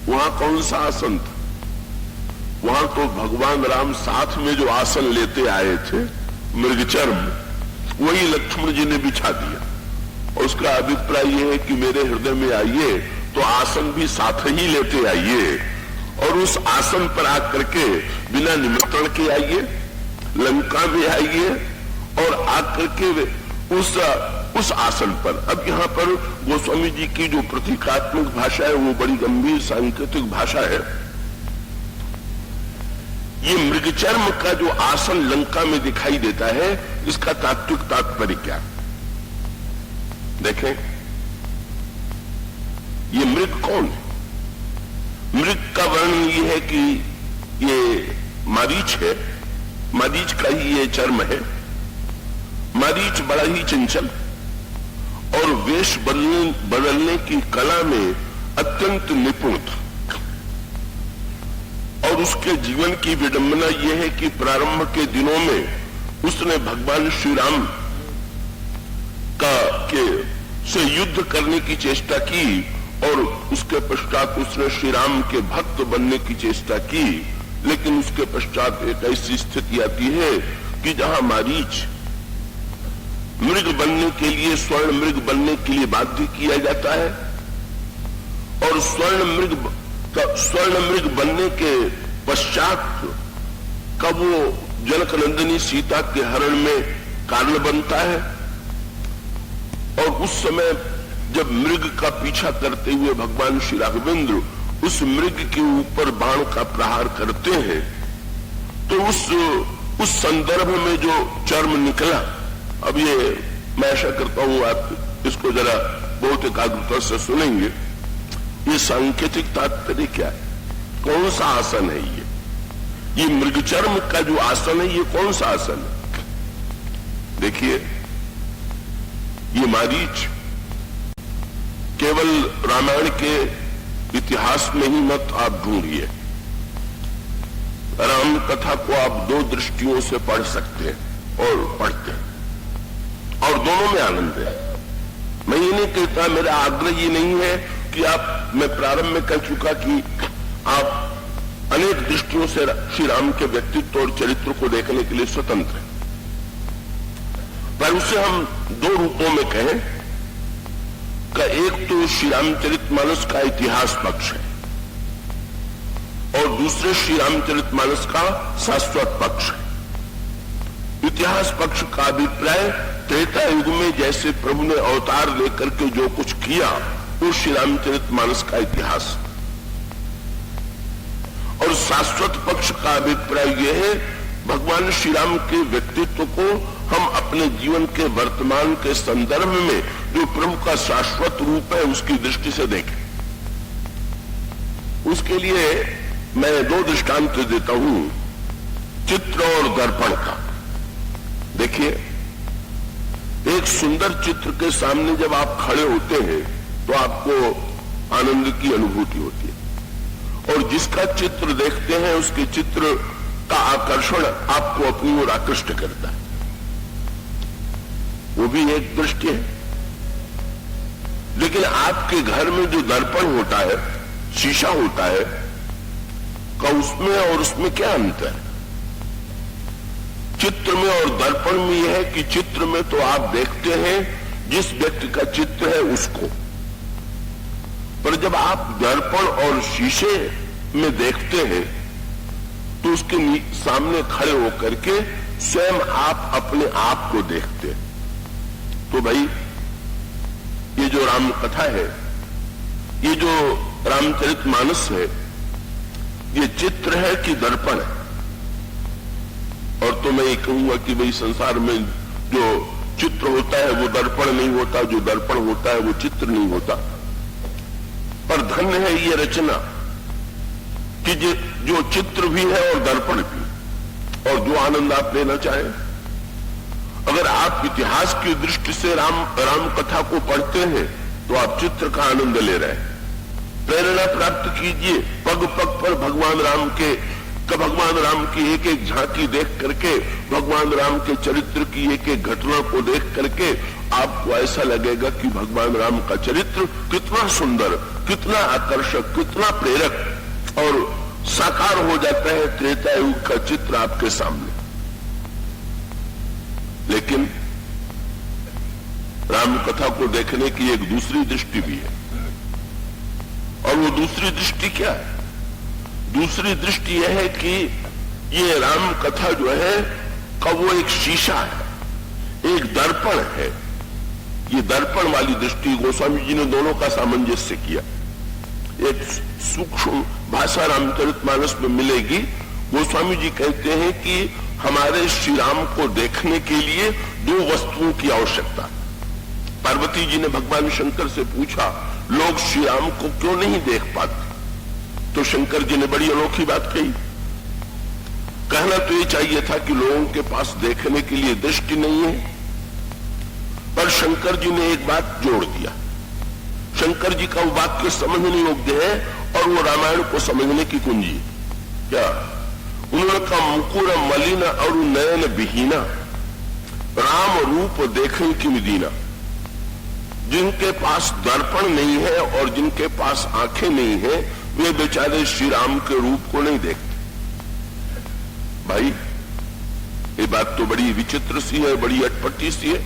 वहां कौन सा आसन था? वहां तो भगवान राम साथ में जो आसन लेते आए थे, मृगचर्म, वही लक्ष्मण जी ने बिछा दिया। और उसका अभिप्राय यह है कि मेरे हृदय में आइए तो आसन भी साथ ही लेते आइए और उस आसन पर आकर के बिना निमंत्रण के आइए, लंका में आइए और आकर के वे उस आसन पर, अब यहां पर गोस्वामी जी की जो प्रतीकात्मक भाषा है वो बड़ी गंभीर सांकेतिक भाषा है। ये मृगचर्म का जो आसन लंका में दिखाई देता है, इसका तात्विक तात्पर्य क्या? देखें, ये मृग कौन है? मृग का वर्णन ये है कि ये मारीच है, मारीच का ही ये चर्म है। मारीच बड़ा ही चंचल और वेश बदलने की कला में अत्यंत निपुण था। और उसके जीवन की विडंबना यह है कि प्रारंभ के दिनों में उसने भगवान श्री राम से युद्ध करने की चेष्टा की और उसके पश्चात उसने श्री राम के भक्त बनने की चेष्टा की। लेकिन उसके पश्चात एक ऐसी स्थिति आती है कि जहां मारीच मृग बनने के लिए, स्वर्ण मृग बनने के लिए बाध्य किया जाता है और स्वर्ण मृग बनने के पश्चात कब वो जनक नंदिनी सीता के हरण में कारण बनता है। और उस समय जब मृग का पीछा करते हुए भगवान श्री राघवेंद्र उस मृग के ऊपर बाण का प्रहार करते हैं, तो उस संदर्भ में जो चर्म निकला, अब ये मैं आशा करता हूं आप इसको जरा बहुत एकाग्रता से सुनेंगे। ये सांकेतिक तात्पर्य क्या है? कौन सा आसन है ये मृगचर्म का जो आसन है, ये कौन सा आसन है? देखिए, ये मारीच केवल रामायण के इतिहास में ही मत आप ढूंढिए। राम कथा को आप दो दृष्टियों से पढ़ सकते हैं और पढ़ते हैं, और दोनों में आनंद है। मैं ये नहीं कहता, मेरा आग्रह ये नहीं है कि आप, मैं प्रारंभ में कह चुका कि आप अनेक दृष्टियों से श्री राम के व्यक्तित्व और चरित्र को देखने के लिए स्वतंत्र हैं, पर उसे हम दो रूपों में कहें का एक तो श्री रामचरितमानस का इतिहास पक्ष है और दूसरे श्री रामचरितमानस का शाश्वत पक्ष है। इतिहास पक्ष का अभिप्राय त्रेता युग में जैसे प्रभु ने अवतार लेकर के जो कुछ किया वो श्री रामचरितमानस का इतिहास, और शाश्वत पक्ष का अभिप्राय यह है भगवान श्री राम के व्यक्तित्व को हम अपने जीवन के वर्तमान के संदर्भ में जो प्रभु का शाश्वत रूप है उसकी दृष्टि से देखें। उसके लिए मैं दो दृष्टांत देता हूं, चित्र और दर्पण का। देखिए, एक सुंदर चित्र के सामने जब आप खड़े होते हैं तो आपको आनंद की अनुभूति होती है, और जिसका चित्र देखते हैं उसके चित्र का आकर्षण आपको अपनी ओर आकृष्ट करता है। वो भी एक दृष्टि है। लेकिन आपके घर में जो दर्पण होता है, शीशा होता है, का उसमें और उसमें क्या अंतर है? चित्र में और दर्पण में यह है कि चित्र में तो आप देखते हैं जिस व्यक्ति का चित्र है उसको, पर जब आप दर्पण और शीशे में देखते हैं तो उसके सामने खड़े होकर के स्वयं आप अपने आप को देखते हैं। तो भाई, ये जो राम कथा है, ये जो रामचरितमानस है, ये चित्र है कि दर्पण है? और तो मैं ये कहूंगा कि भाई संसार में जो चित्र होता है वो दर्पण नहीं होता, जो दर्पण होता है वो चित्र नहीं होता। पर धन्य है ये रचना कि जो चित्र भी है और दर्पण भी, और जो आनंद आप लेना चाहें। अगर आप इतिहास की दृष्टि से राम कथा को पढ़ते हैं तो आप चित्र का आनंद ले रहे हैं। प्रेरणा प्राप्त कीजिए, पग पग पर भगवान राम की एक एक झांकी देख करके, भगवान राम के चरित्र की एक एक घटना को देख करके आपको ऐसा लगेगा कि भगवान राम का चरित्र कितना सुंदर, कितना आकर्षक, कितना प्रेरक, और साकार हो जाता है त्रेता युग का चित्र आपके सामने। लेकिन राम कथा को देखने की एक दूसरी दृष्टि भी है, और वो दूसरी दृष्टि क्या है? दूसरी दृष्टि यह है कि ये राम कथा जो है का वो एक शीशा है एक दर्पण है। ये दर्पण वाली दृष्टि गोस्वामी जी ने दोनों का सामंजस्य किया। एक सूक्ष्म भाषा रामचरितमानस में मिलेगी। गोस्वामी जी कहते हैं कि हमारे श्री राम को देखने के लिए दो वस्तुओं की आवश्यकता। पार्वती जी ने भगवान शंकर से पूछा, लोग श्री राम को क्यों नहीं देख पाते? तो शंकर जी ने बड़ी अनोखी बात कही। कहना तो ये चाहिए था कि लोगों के पास देखने के लिए दृष्टि नहीं है, पर शंकर जी ने एक बात जोड़ दिया। शंकर जी का वो वाक्य समझने योग्य है और वो रामायण को समझने की कुंजी। क्या उन्होंने कहा, मुकुर मलिन और नयन विहीना, राम रूप देखने की विदीना। जिनके पास दर्पण नहीं है और जिनके पास आंखें नहीं है, वे बेचारे श्री राम के रूप को नहीं देखते। भाई ये बात तो बड़ी विचित्र सी है, बड़ी अटपटी सी है।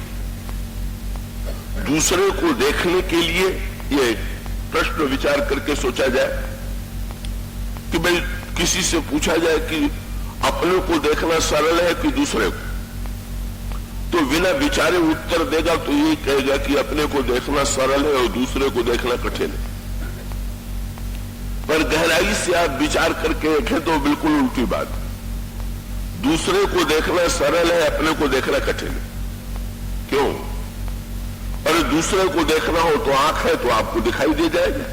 दूसरे को देखने के लिए ये प्रश्न विचार करके सोचा जाए कि भाई किसी से पूछा जाए कि अपने को देखना सरल है कि दूसरे को, तो बिना विचारे उत्तर देगा तो ये कहेगा कि अपने को देखना सरल है और दूसरे को देखना कठिन है। पर गहराई से आप विचार करके देखें तो बिल्कुल उल्टी बात। दूसरे को देखना सरल है, अपने को देखना कठिन है। क्यों? और दूसरे को देखना हो तो आंख है तो आपको दिखाई दे जाएगा,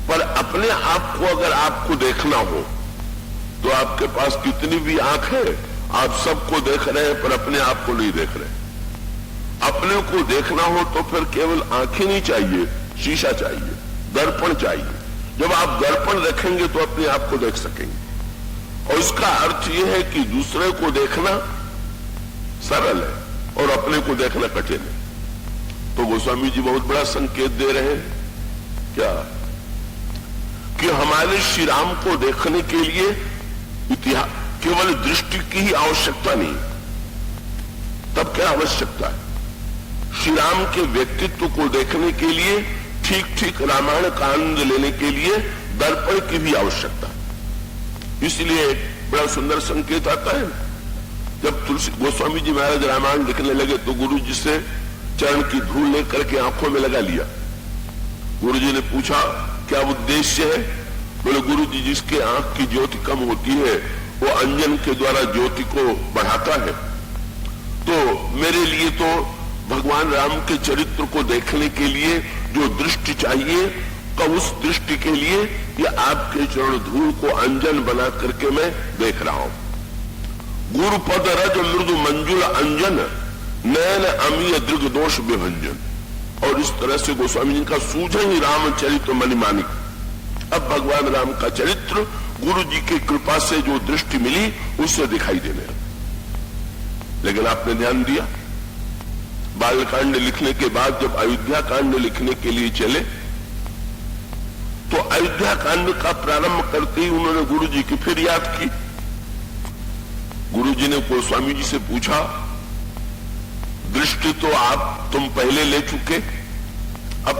पर अपने आप को अगर आपको देखना हो तो आपके पास कितनी भी आंख है, आप सबको देख रहे हैं पर अपने आप को नहीं देख रहे। अपने को देखना हो तो फिर केवल आंखें नहीं चाहिए, शीशा चाहिए, दर्पण चाहिए। जब आप दर्पण देखेंगे तो अपने आप को देख सकेंगे। और इसका अर्थ यह है कि दूसरे को देखना सरल है और अपने को देखना कठिन है। तो गोस्वामी जी बहुत बड़ा संकेत दे रहे हैं क्या, कि हमारे श्री राम को देखने के लिए इतिहास केवल दृष्टि की ही आवश्यकता नहीं। तब क्या आवश्यकता है? श्री राम के व्यक्तित्व को देखने के लिए, ठीक ठीक रामायण का आनंद लेने के लिए दर्पण की भी आवश्यकता। इसलिए बड़ा सुंदर संकेत आता है। जब तुलसी गोस्वामी जी महाराज रामायण लिखने लगे तो गुरु जी से चरण की धूल लेकर के आंखों में लगा लिया। गुरु जी ने पूछा, क्या उद्देश्य है? बोले, गुरु जी जिसके आंख की ज्योति कम होती है वो अंजन के द्वारा ज्योति को बढ़ाता है। तो मेरे लिए तो भगवान राम के चरित्र को देखने के लिए जो दृष्टि चाहिए, तो उस दृष्टि के लिए ये आपके चरण धूल को अंजन बना करके मैं देख रहा हूं। गुरुपद रज मृदु मंजुल अंजन, नयन अमीय दृग दोष विभंजन। और इस तरह से गोस्वामी जी का सूझन ही रामचरित्र मणिमाणिक। अब भगवान राम का चरित्र गुरु जी की कृपा से जो दृष्टि मिली उससे दिखाई देने लगा। लेकिन आपने ध्यान दिया, बालकांड लिखने के बाद जब अयोध्या कांड लिखने के लिए चले तो अयोध्या कांड का प्रारंभ करते ही उन्होंने गुरु जी की फिर याद की। गुरु जी ने गोस्वामी जी से पूछा, दृष्टि तो तुम पहले ले चुके, अब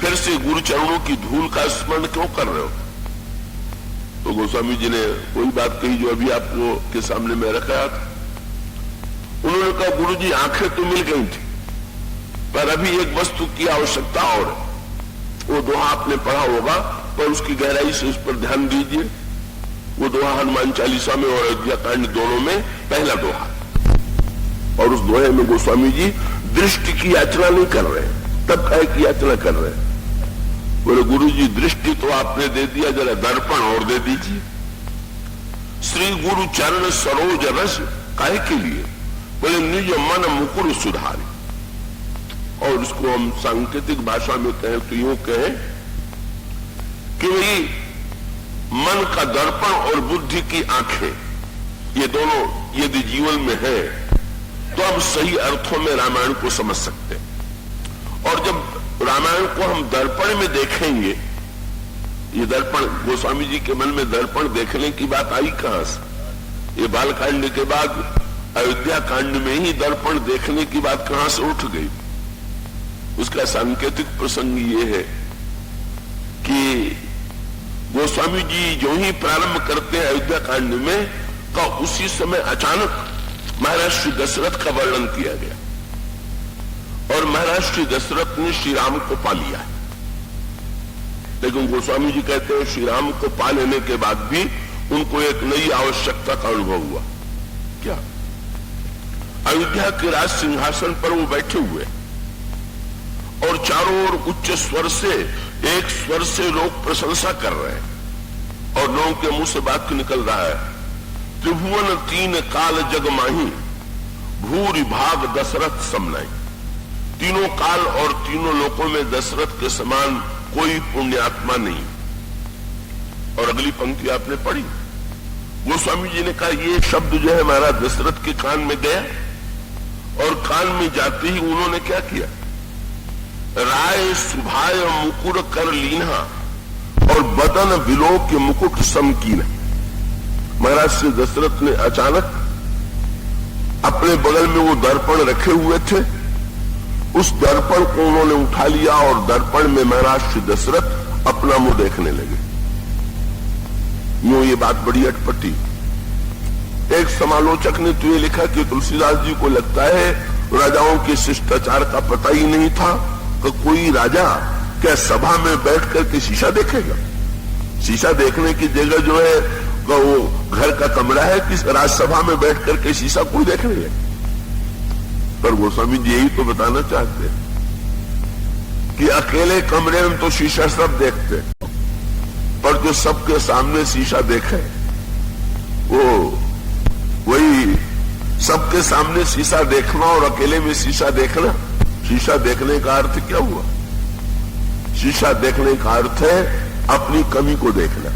फिर से गुरु चरणों की धूल का स्मरण क्यों कर रहे हो? तो गोस्वामी जी ने वही बात कही जो अभी आपको के सामने मैं रखा था। उन्होंने कहा, गुरु जी आंखें तो मिल गई थी, पर अभी एक वस्तु की आवश्यकता और है। वो दोहा आपने पढ़ा होगा, पर उसकी गहराई से उस पर ध्यान दीजिए। वो दोहा हनुमान चालीसा में और अयोध्या कांड दोनों में पहला दोहा। और उस दोहे में गोस्वामी जी दृष्टि की याचना नहीं कर रहे, तब काय की याचना कर रहे हैं? बोले, गुरु जी दृष्टि तो आपने दे दिया, जरा दर्पण और दे दीजिए। श्री गुरु चरण सरोज रस काहे के लिए? बोले, निज मन मुकुर सुधारी। और इसको हम सांकेतिक भाषा में कहें तो यूं कहें कि भाई मन का दर्पण और बुद्धि की आंखें, ये दोनों यदि जीवन में है तो अब सही अर्थों में रामायण को समझ सकते हैं। और जब रामायण को हम दर्पण में देखेंगे, ये दर्पण गोस्वामी जी के मन में दर्पण देखने की बात आई कहां से? ये बालकांड के बाद अयोध्या कांड में ही दर्पण देखने की बात कहां से उठ गई? उसका सांकेतिक प्रसंग ये है कि गोस्वामी जी जो ही प्रारंभ करते हैं अयोध्या कांड में का उसी समय अचानक महाराज श्री दशरथ का वर्णन किया गया और महाराज श्री दशरथ ने श्री राम को पा लिया है। लेकिन गोस्वामी जी कहते हैं श्री राम को पा लेने के बाद भी उनको एक नई आवश्यकता का अनुभव हुआ। क्या? अयोध्या के राज सिंहासन पर वो बैठे हुए और चारों ओर उच्च स्वर से, एक स्वर से लोग प्रशंसा कर रहे हैं और लोगों के मुंह से बात निकल रहा है, त्रिभुवन तीन काल जग माही, भूरि भाग दशरथ समनाई। तीनों काल और तीनों लोकों में दशरथ के समान कोई पुण्यात्मा नहीं। और अगली पंक्ति आपने पढ़ी, गोस्वामी जी ने कहा ये शब्द जो है महाराज दशरथ के कान में गया और कान में जाते ही उन्होंने क्या किया, राय सुभाय मुकुर कर लीना और बदन विलो के मुकुट समकीना। महाराज श्री दशरथ ने अचानक अपने बगल में वो दर्पण रखे हुए थे, उस दर्पण को उन्होंने उठा लिया और दर्पण में महाराज श्री दशरथ अपना मुंह देखने लगे। यूं ये बात बड़ी अटपटी। एक समालोचक ने तो ये लिखा कि तुलसीदास जी को लगता है राजाओं के शिष्टाचार का पता ही नहीं था कि कोई राजा क्या सभा में बैठ करके शीशा देखेगा। शीशा देखने की जगह जो है वो घर का कमरा है कि राजसभा में बैठ करके शीशा कोई देख रही है। पर गोस्वामी जी यही तो बताना चाहते हैं कि अकेले कमरे में तो शीशा सब देखते, पर जो सबके सामने शीशा देखे वो वही सबके सामने शीशा देखना और अकेले में शीशा देखना। शीशा देखने का अर्थ क्या हुआ? शीशा देखने का अर्थ है अपनी कमी को देखना।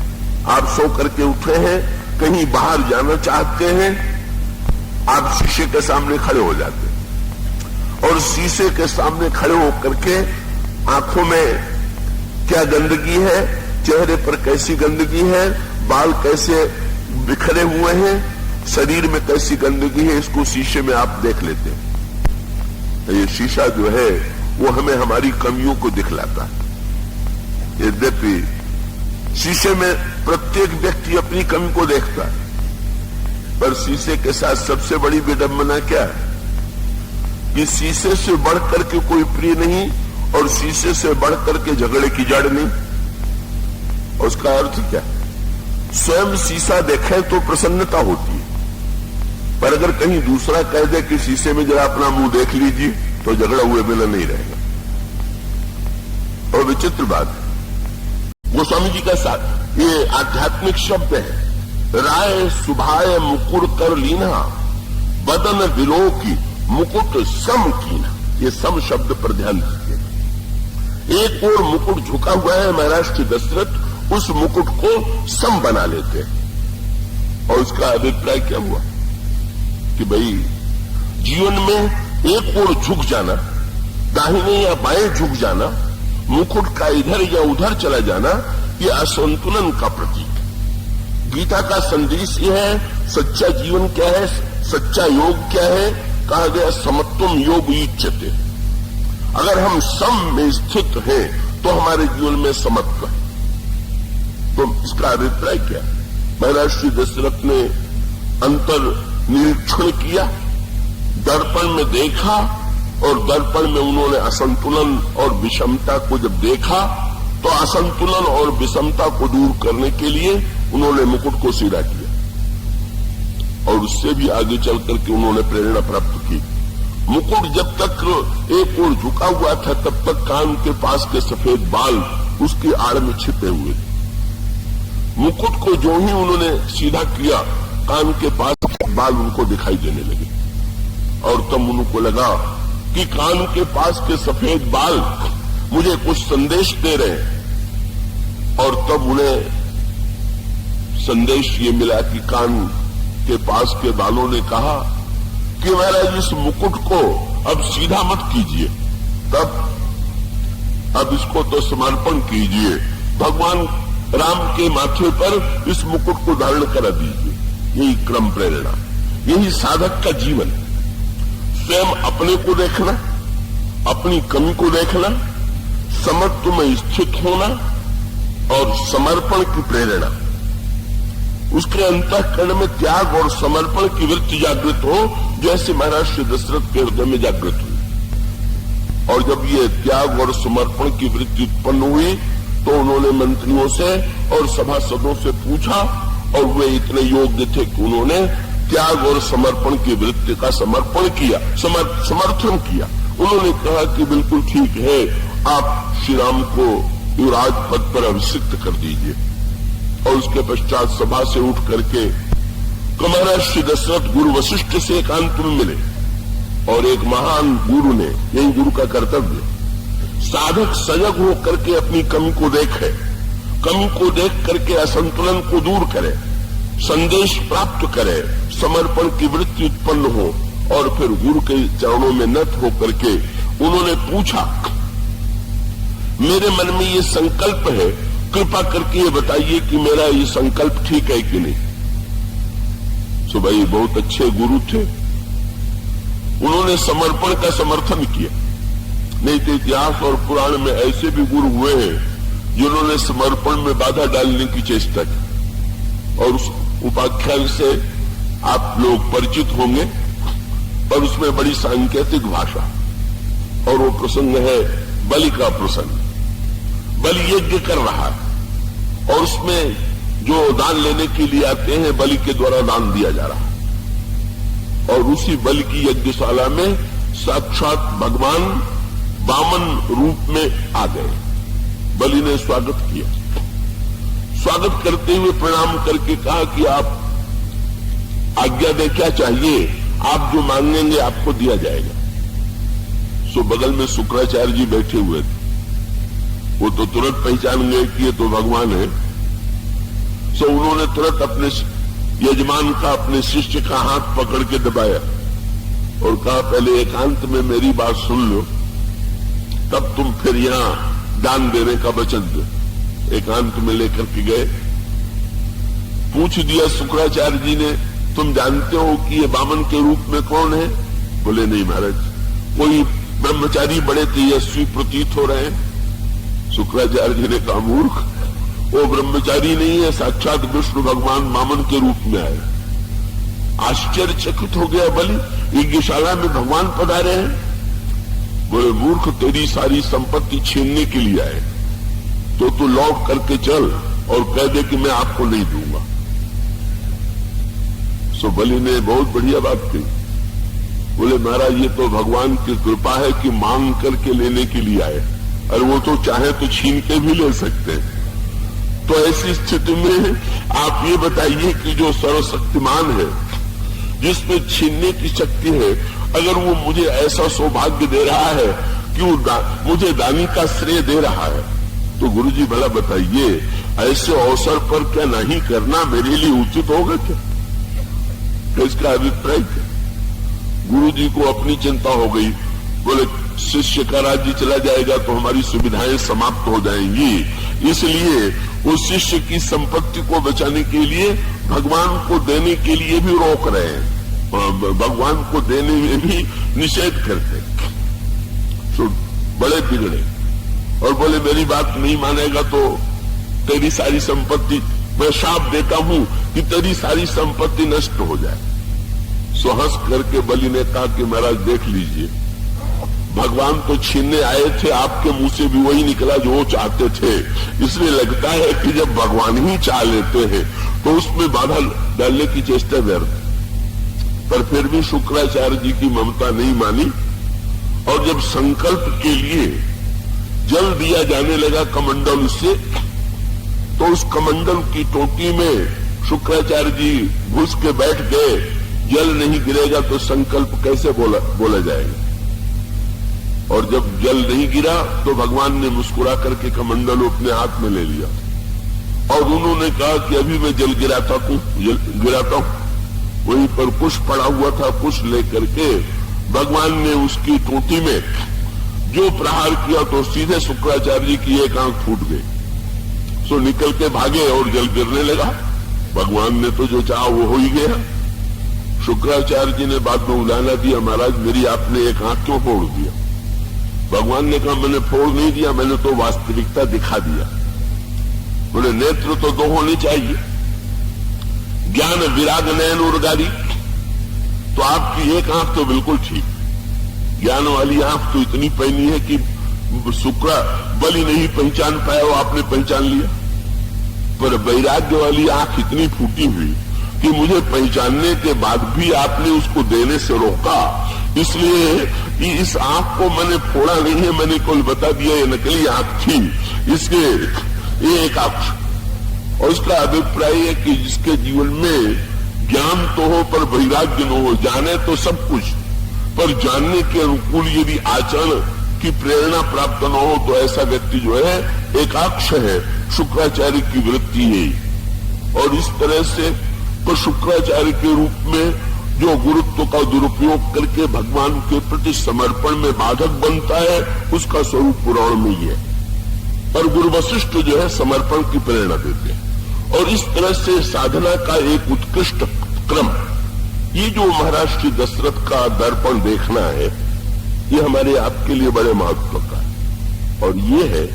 आप सो करके उठे हैं, कहीं बाहर जाना चाहते हैं, आप शीशे के सामने खड़े हो जाते हैं और शीशे के सामने खड़े होकर के आंखों में क्या गंदगी है, चेहरे पर कैसी गंदगी है, बाल कैसे बिखरे हुए हैं, शरीर में कैसी गंदगी है, इसको शीशे में आप देख लेते हैं। तो ये शीशा जो है वो हमें हमारी कमियों को दिखलाता है। यद्यपि शीशे में प्रत्येक व्यक्ति अपनी कमी को देखता है, पर शीशे के साथ सबसे बड़ी विडंबना क्या है कि शीशे से बढ़कर के कोई प्रिय नहीं और शीशे से बढ़कर के झगड़े की जड़ नहीं। और उसका अर्थ क्या? स्वयं शीशा देखें तो प्रसन्नता होती है, पर अगर कहीं दूसरा कह दे कि शीशे में जरा अपना मुंह देख लीजिए तो झगड़ा हुए बिना नहीं रहेगा। और विचित्र बात है, गोस्वामी जी का साथ ये आध्यात्मिक शब्द है, राय सुभाय मुकुर कर लीना बदन विलो की मुकुट सम कीना। ये सम शब्द पर ध्यान दीजिए। एक और मुकुट झुका हुआ है, महाराज श्री दशरथ उस मुकुट को सम बना लेते हैं। और उसका अभिप्राय क्या हुआ कि भाई जीवन में एक ओर झुक जाना, दाहिने या बाएं झुक जाना, मुकुट का इधर या उधर चला जाना, ये असंतुलन का प्रतीक है। गीता का संदेश यह है, सच्चा जीवन क्या है, सच्चा योग क्या है? कहा गया समत्वम योग इच्छते। अगर हम सम में स्थित हैं तो हमारे जीवन में समत्व है। तो इसका अभिप्राय क्या? महाराज श्री दशरथ ने अंतर निरीक्षण किया, दर्पण में देखा और दर्पण में उन्होंने असंतुलन और विषमता को जब देखा तो असंतुलन और विषमता को दूर करने के लिए उन्होंने मुकुट को सीधा किया और उससे भी आगे चल करके उन्होंने प्रेरणा प्राप्त की। मुकुट जब तक एक ओर झुका हुआ था तब तक कान के पास के सफेद बाल उसकी आड़ में छिपे हुए थे। मुकुट को जो ही उन्होंने सीधा किया, कान के पास बाल उनको दिखाई देने लगे और तब उनको लगा कि कान के पास के सफेद बाल मुझे कुछ संदेश दे रहे हैं। और तब उन्हें संदेश ये मिला कि कान के पास के बालों ने कहा कि महाराज इस मुकुट को अब सीधा मत कीजिए, अब इसको तो समर्पण कीजिए, भगवान राम के माथे पर इस मुकुट को धारण करा दीजिए। यही क्रम प्रेरणा, यही साधक का जीवन। स्वयं अपने को देखना, अपनी कमी को देखना, समत्व में स्थित होना और समर्पण की प्रेरणा। उसके अंतःकरण में त्याग और समर्पण की वृत्ति जागृत हो, जैसे महाराज श्री दशरथ के हृदय में जागृत हुई। और जब ये त्याग और समर्पण की वृत्ति उत्पन्न हुई तो उन्होंने मंत्रियों से और सभासदों से पूछा, और वे इतने योग्य थे कि उन्होंने त्याग और समर्पण की वृत्ति का समर्थन किया। उन्होंने कहा कि बिल्कुल ठीक है, आप श्री राम को युवराज पद पर अभिषिक्त कर दीजिए। और उसके पश्चात सभा से उठ करके महाराज श्री दशरथ गुरु वशिष्ठ से एकांत में मिले, और एक महान गुरु ने, यही गुरु का कर्तव्य, साधक सजग हो करके अपनी कमी को देखे, कमी को देख करके असंतुलन को दूर करे, संदेश प्राप्त करे, समर्पण की वृत्ति उत्पन्न हो, और फिर गुरु के चरणों में नत हो करके उन्होंने पूछा, मेरे मन में ये संकल्प है, कृपा करके ये बताइए कि मेरा ये संकल्प ठीक है कि नहीं। सो भाई बहुत अच्छे गुरु थे, उन्होंने समर्पण का समर्थन किया। नहीं तो इतिहास और पुराण में ऐसे भी गुरु हुए हैं जिन्होंने समर्पण में बाधा डालने की चेष्टा की, और उस उपाख्यान से आप लोग परिचित होंगे, पर उसमें बड़ी सांकेतिक भाषा, और वो प्रसंग है बलि का प्रसंग। बलि यज्ञ कर रहा है, और उसमें जो दान लेने के लिए आते हैं बलि के द्वारा दान दिया जा रहा है, और उसी बलि की यज्ञशाला में साक्षात भगवान वामन रूप में आ गए। बलि ने स्वागत किया, स्वागत करते हुए प्रणाम करके कहा कि आप आज्ञा दें, क्या चाहिए, आप जो मांगेंगे आपको दिया जाएगा। सो बगल में शुक्राचार्य जी बैठे हुए थे, वो तो तुरंत पहचान गए कि ये तो भगवान है। सो उन्होंने तुरंत अपने यजमान का, अपने शिष्य का हाथ पकड़ के दबाया और कहा, पहले एकांत में मेरी बात सुन लो, तब तुम फिर यहां दान देने का वचन दो। एकांत में लेकर के गए, पूछ दिया शुक्राचार्य जी ने, तुम जानते हो कि ये वामन के रूप में कौन है? बोले नहीं महाराज, कोई ब्रह्मचारी बड़े तेजस्वी प्रतीत हो रहे हैं। शुक्राचार्य जी ने कहा, मूर्ख, वो ब्रह्मचारी नहीं है, साक्षात विष्णु भगवान वामन के रूप में आए। आश्चर्यचकित हो गया बलि, यज्ञशाला में भगवान पधारे हैं। बोले मूर्ख, तेरी सारी संपत्ति छीनने के लिए आए, तो तू लौट करके चल और कह दे कि मैं आपको नहीं दूंगा। सो बलि ने बहुत बढ़िया बात कही। बोले महाराज, ये तो भगवान की कृपा है कि मांग करके लेने के लिए आए, और वो तो चाहे तो छीन के भी ले सकते हैं। तो ऐसी स्थिति में आप ये बताइए कि जो सर्वशक्तिमान है, जिसमें छीनने की शक्ति है, अगर वो मुझे ऐसा सौभाग्य दे रहा है कि वो मुझे दानी का श्रेय दे रहा है, तो गुरुजी भला बताइए, ऐसे अवसर पर क्या नहीं करना मेरे लिए उचित होगा क्या? तो इसका अभिप्राय क्या? गुरुजी को अपनी चिंता हो गई। बोले शिष्य का राज्य चला जाएगा तो हमारी सुविधाएं समाप्त हो जाएंगी, इसलिए उस शिष्य की संपत्ति को बचाने के लिए भगवान को देने के लिए भी रोक रहे हैं, भगवान को देने में भी निषेध करते। तो बड़े बिगड़े और बोले मेरी बात नहीं मानेगा तो तेरी सारी संपत्ति, मैं शाप देता हूं कि तेरी सारी संपत्ति नष्ट हो जाए। सो हंस करके बलि ने कहा कि महाराज देख लीजिए, भगवान तो छीनने आए थे, आपके मुंह से भी वही निकला जो वो चाहते थे, इसलिए लगता है कि जब भगवान ही चाह लेते हैं तो उसमें बाधा डालने की चेष्टा व्यर्थ। पर फिर भी शुक्राचार्य जी की ममता नहीं मानी, और जब संकल्प के लिए जल दिया जाने लगा कमंडल से, तो उस कमंडल की टोटी में शुक्राचार्य जी घुस के बैठ गए। जल नहीं गिरेगा तो संकल्प कैसे बोला जाएगा? और जब जल नहीं गिरा तो भगवान ने मुस्कुरा करके कमंडल अपने हाथ में ले लिया, और उन्होंने कहा कि अभी मैं जल गिराता हूं। वहीं पर कुश पड़ा हुआ था, कुश लेकर के भगवान ने उसकी टोटी में जो प्रहार किया तो सीधे शुक्राचार्य जी की एक आंख फूट गई। सो निकल के भागे और जल गिरने लगा। भगवान ने तो जो चाहा वो हो ही गया। शुक्राचार्य जी ने बाद में उलाहना दिया, महाराज मेरी आपने एक आंख क्यों फोड़ दिया? भगवान ने कहा मैंने फोड़ नहीं दिया, मैंने तो वास्तविकता दिखा दिया। बोले नेत्र तो दो होने चाहिए, ज्ञान विराग नयन उर्गारी। तो आपकी एक आंख तो बिल्कुल ठीक, ज्ञान वाली आंख तो इतनी पहनी है कि शुक्र बलि नहीं पहचान पाया वो आपने पहचान लिया। पर वैराग्य वाली आंख इतनी फूटी हुई कि मुझे पहचानने के बाद भी आपने उसको देने से रोका, इसलिए इस आंख को मैंने फोड़ा नहीं है, मैंने कल बता दिया ये नकली आंख थी, इसके ये एक आंख। और इसका अभिप्राय है कि जिसके जीवन में ज्ञान तो हो पर वैराग्य न हो, जाने तो सब कुछ पर जानने के अनुकूल यदि आचरण की प्रेरणा प्राप्त न हो तो ऐसा व्यक्ति जो है एकाक्ष है, शुक्राचार्य की वृत्ति है। और इस तरह से तो शुक्राचार्य के रूप में जो गुरुत्व का दुरुपयोग करके भगवान के प्रति समर्पण में बाधक बनता है उसका स्वरूप पुराण में ही है। और गुरु वशिष्ठ जो है समर्पण की प्रेरणा देते हैं। और इस तरह से साधना का एक उत्कृष्ट क्रम, ये जो महाराज श्री दशरथ का दर्पण देखना है, ये हमारे आपके लिए बड़े महत्व का है। और ये है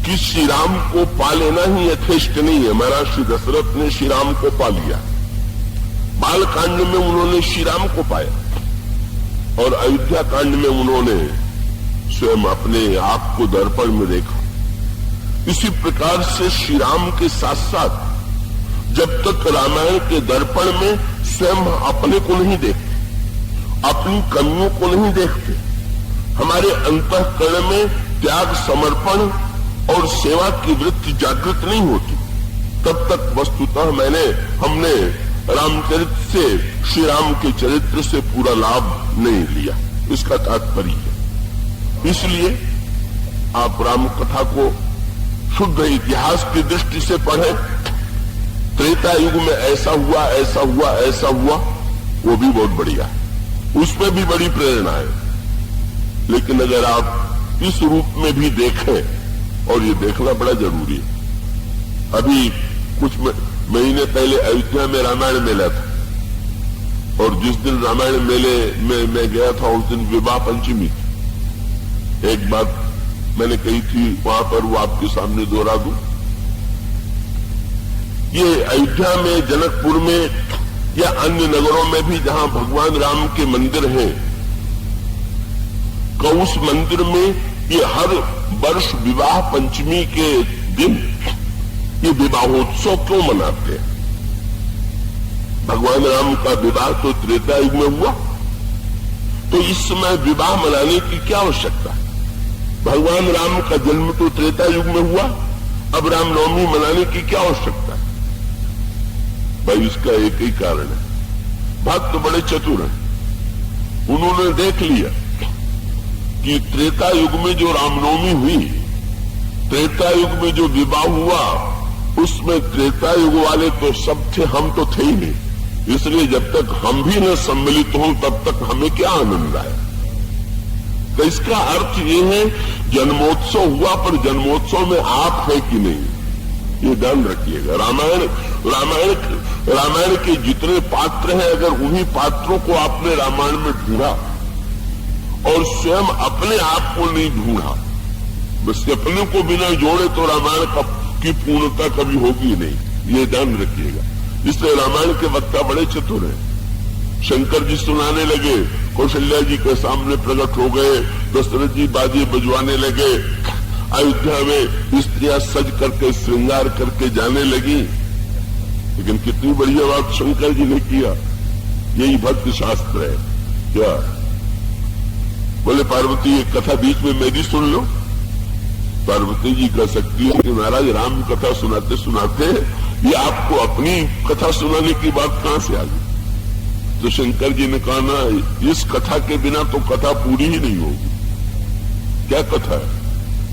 कि श्री राम को पा लेना ही यथेष्ट नहीं है। महाराज श्री दशरथ ने श्री राम को पा लिया, बाल कांड में उन्होंने श्री राम को पाया और अयोध्या कांड में उन्होंने स्वयं अपने आप को दर्पण में देखा। इसी प्रकार से श्री राम के साथ साथ जब तक रामायण के दर्पण में स्वयं अपने को नहीं देखते, अपनी कमियों को नहीं देखते, हमारे अंतःकरण में त्याग, समर्पण और सेवा की वृत्ति जागृत नहीं होती, तब तक वस्तुतः हमने रामचरित्र से, श्री राम के चरित्र से पूरा लाभ नहीं लिया। इसका तात्पर्य है। इसलिए आप राम कथा को शुद्ध इतिहास की दृष्टि से पढ़ें। त्रेता युग में ऐसा हुआ, ऐसा हुआ, ऐसा हुआ, वो भी बहुत बढ़िया है, उसमें भी बड़ी प्रेरणा है। लेकिन अगर आप इस रूप में भी देखें, और ये देखना बड़ा जरूरी है। अभी कुछ महीने पहले अयोध्या में रामायण मेला था, और जिस दिन रामायण मेले में मैं गया था उस दिन विवाह पंचमी थी। एक बात मैंने कही थी वहां पर, वो आपके सामने दोहरा दूं। ये अयोध्या में, जनकपुर में या अन्य नगरों में भी जहां भगवान राम के मंदिर हैं, तो उस मंदिर में ये हर वर्ष विवाह पंचमी के दिन ये विवाहोत्सव क्यों मनाते हैं? भगवान राम का विवाह तो त्रेता युग में हुआ, तो इस समय विवाह मनाने की क्या आवश्यकता है? भगवान राम का जन्म तो त्रेता युग में हुआ, अब रामनवमी मनाने की क्या आवश्यकता है? भाई इसका एक ही कारण है, भक्त तो बड़े चतुर हैं, उन्होंने देख लिया कि त्रेता युग में जो रामनवमी हुई, त्रेता युग में जो विवाह हुआ, उसमें त्रेता युग वाले तो सब थे, हम तो थे ही नहीं। इसलिए जब तक हम भी न सम्मिलित हों तब तक हमें क्या आनंद आए? तो इसका अर्थ ये है जन्मोत्सव हुआ, पर जन्मोत्सव में आप है कि नहीं, ये ध्यान रखिएगा। रामायण के जितने पात्र हैं, अगर उन्हीं पात्रों को आपने रामायण में ढूंढा और स्वयं अपने आप को नहीं ढूंढा, बस अपने को बिना जोड़े तो रामायण की पूर्णता कभी होगी नहीं, ये ध्यान रखिएगा। इसलिए रामायण के वक्ता बड़े चतुर हैं। शंकर जी सुनाने लगे, कौशल्या जी के सामने प्रकट हो गए, दशरथ जी बाजे बजवाने लगे, अयोध्या में स्त्रियां सज करके श्रृंगार करके जाने लगी। लेकिन कितनी बढ़िया बात शंकर जी ने किया, यही भक्ति शास्त्र है। क्या बोले, पार्वती एक कथा बीच में मेरी सुन लो। पार्वती जी कह सकती है कि महाराज राम कथा सुनाते सुनाते ये आपको अपनी कथा सुनाने की बात कहां से आ गई? तो शंकर जी ने कहा ना, इस कथा के बिना तो कथा पूरी ही नहीं होगी। क्या कथा है?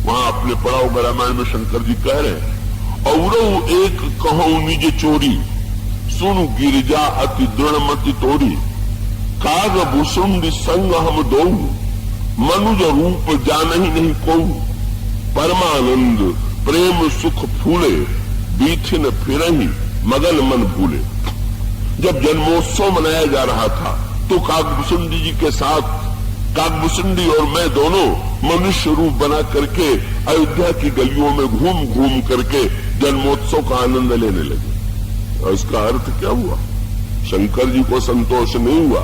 वहां आपने पढ़ा होगा रामायण में शंकर जी कह रहे हैं, और एक कहो निज चोरी, सुन गिरिजा अति दृढ़मति तोड़ी, काग भूसुंड संग हम दो, मनुज रूप जानहि नहीं को, परमानंद प्रेम सुख फूले, बीथिन फिरहि मगन मन भूले। जब जन्मोत्सव मनाया जा रहा था तो काकभूषुंडी जी के साथ काकभूषुंडी और मैं दोनों मनुष्य रूप बना करके अयोध्या की गलियों में घूम घूम करके जन्मोत्सव का आनंद लेने लगे। और इसका अर्थ क्या हुआ? शंकर जी को संतोष नहीं हुआ।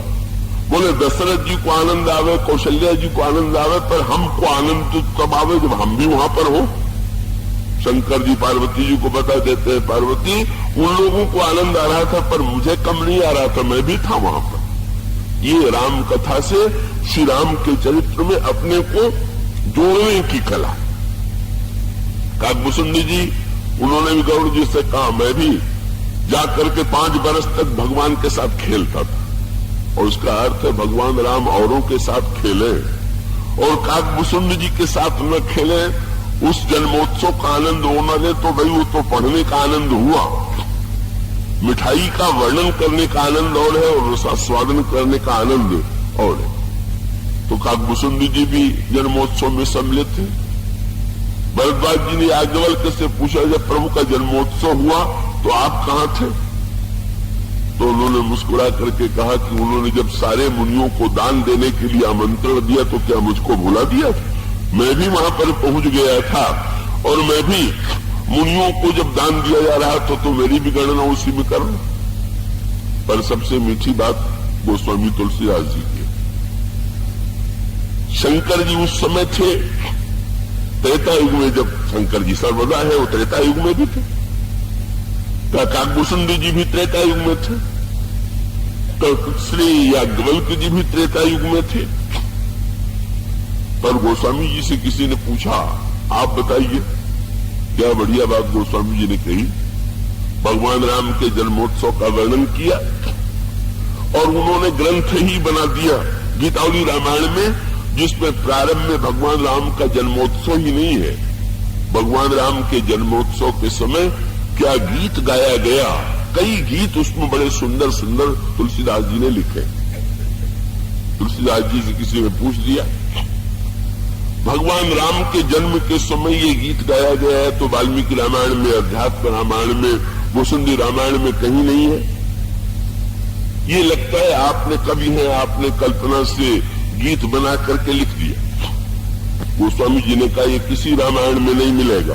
बोले दशरथ जी को आनंद आवे, कौशल्या जी को आनंद आवे, पर हमको आनंद तो तब आवे जब हम भी वहां पर हो। शंकर जी पार्वती जी को बता देते हैं, पार्वती उन लोगों को आनंद आ रहा था पर मुझे कम नहीं आ रहा था, मैं भी था वहां पर। ये राम कथा से श्री राम के चरित्र में अपने को जोड़ने की कला। काकभूषुंडी जी उन्होंने भी गौड़ जी से कहा, मैं भी जाकर के 5 बरस तक भगवान के साथ खेलता था, और उसका अर्थ है भगवान राम औरों के साथ खेले और काकभूषुंडी जी के साथ न खेले। उस जन्मोत्सव का आनंद वो न ले तो भाई वो तो पढ़ने का आनंद हुआ, मिठाई का वर्णन करने का आनंद और है और रसास्वादन करने का आनंद और है। तो काकभूषुंडी जी भी जन्मोत्सव में सम्मिलित थे। भरद्वाज जी ने याज्ञवल्क्य से पूछा, जब प्रभु का जन्मोत्सव हुआ तो आप कहां थे? तो उन्होंने मुस्कुरा करके कहा कि उन्होंने जब सारे मुनियों को दान देने के लिए आमंत्रण दिया तो क्या मुझको भुला दिया? मैं भी वहां पर पहुंच गया था और मैं भी मुनियों को जब दान दिया जा रहा था तो मेरी भी गणना उसी में कर। पर सबसे मीठी बात गोस्वामी तुलसीदास जी की, शंकर जी उस समय थे त्रेता युग में, जब शंकर जी सर्वदा है वो त्रेता युग में भी थे। काकभूषुंडी जी भी त्रेता युग में थे, तो श्री याज्ञवल्क्य जी भी त्रेता युग में थे। पर गोस्वामी जी से किसी ने पूछा, आप बताइए। क्या बढ़िया बात गोस्वामी जी ने कही। भगवान राम के जन्मोत्सव का वर्णन किया और उन्होंने ग्रंथ ही बना दिया गीतावली रामायण में, जिसमें प्रारंभ में भगवान राम का जन्मोत्सव ही नहीं है। भगवान राम के जन्मोत्सव के समय क्या गीत गाया गया, कई गीत उसमें बड़े सुंदर सुंदर तुलसीदास जी ने लिखे। तुलसीदास जी से किसी ने पूछ दिया, भगवान राम के जन्म के समय ये गीत गाया गया है तो वाल्मीकि रामायण में, अध्यात्म रामायण में, भूषुंडी रामायण में कहीं नहीं है। ये लगता है आपने कवि हैं, आपने कल्पना से गीत बना करके लिख दिया। गोस्वामी जी ने कहा, ये किसी रामायण में नहीं मिलेगा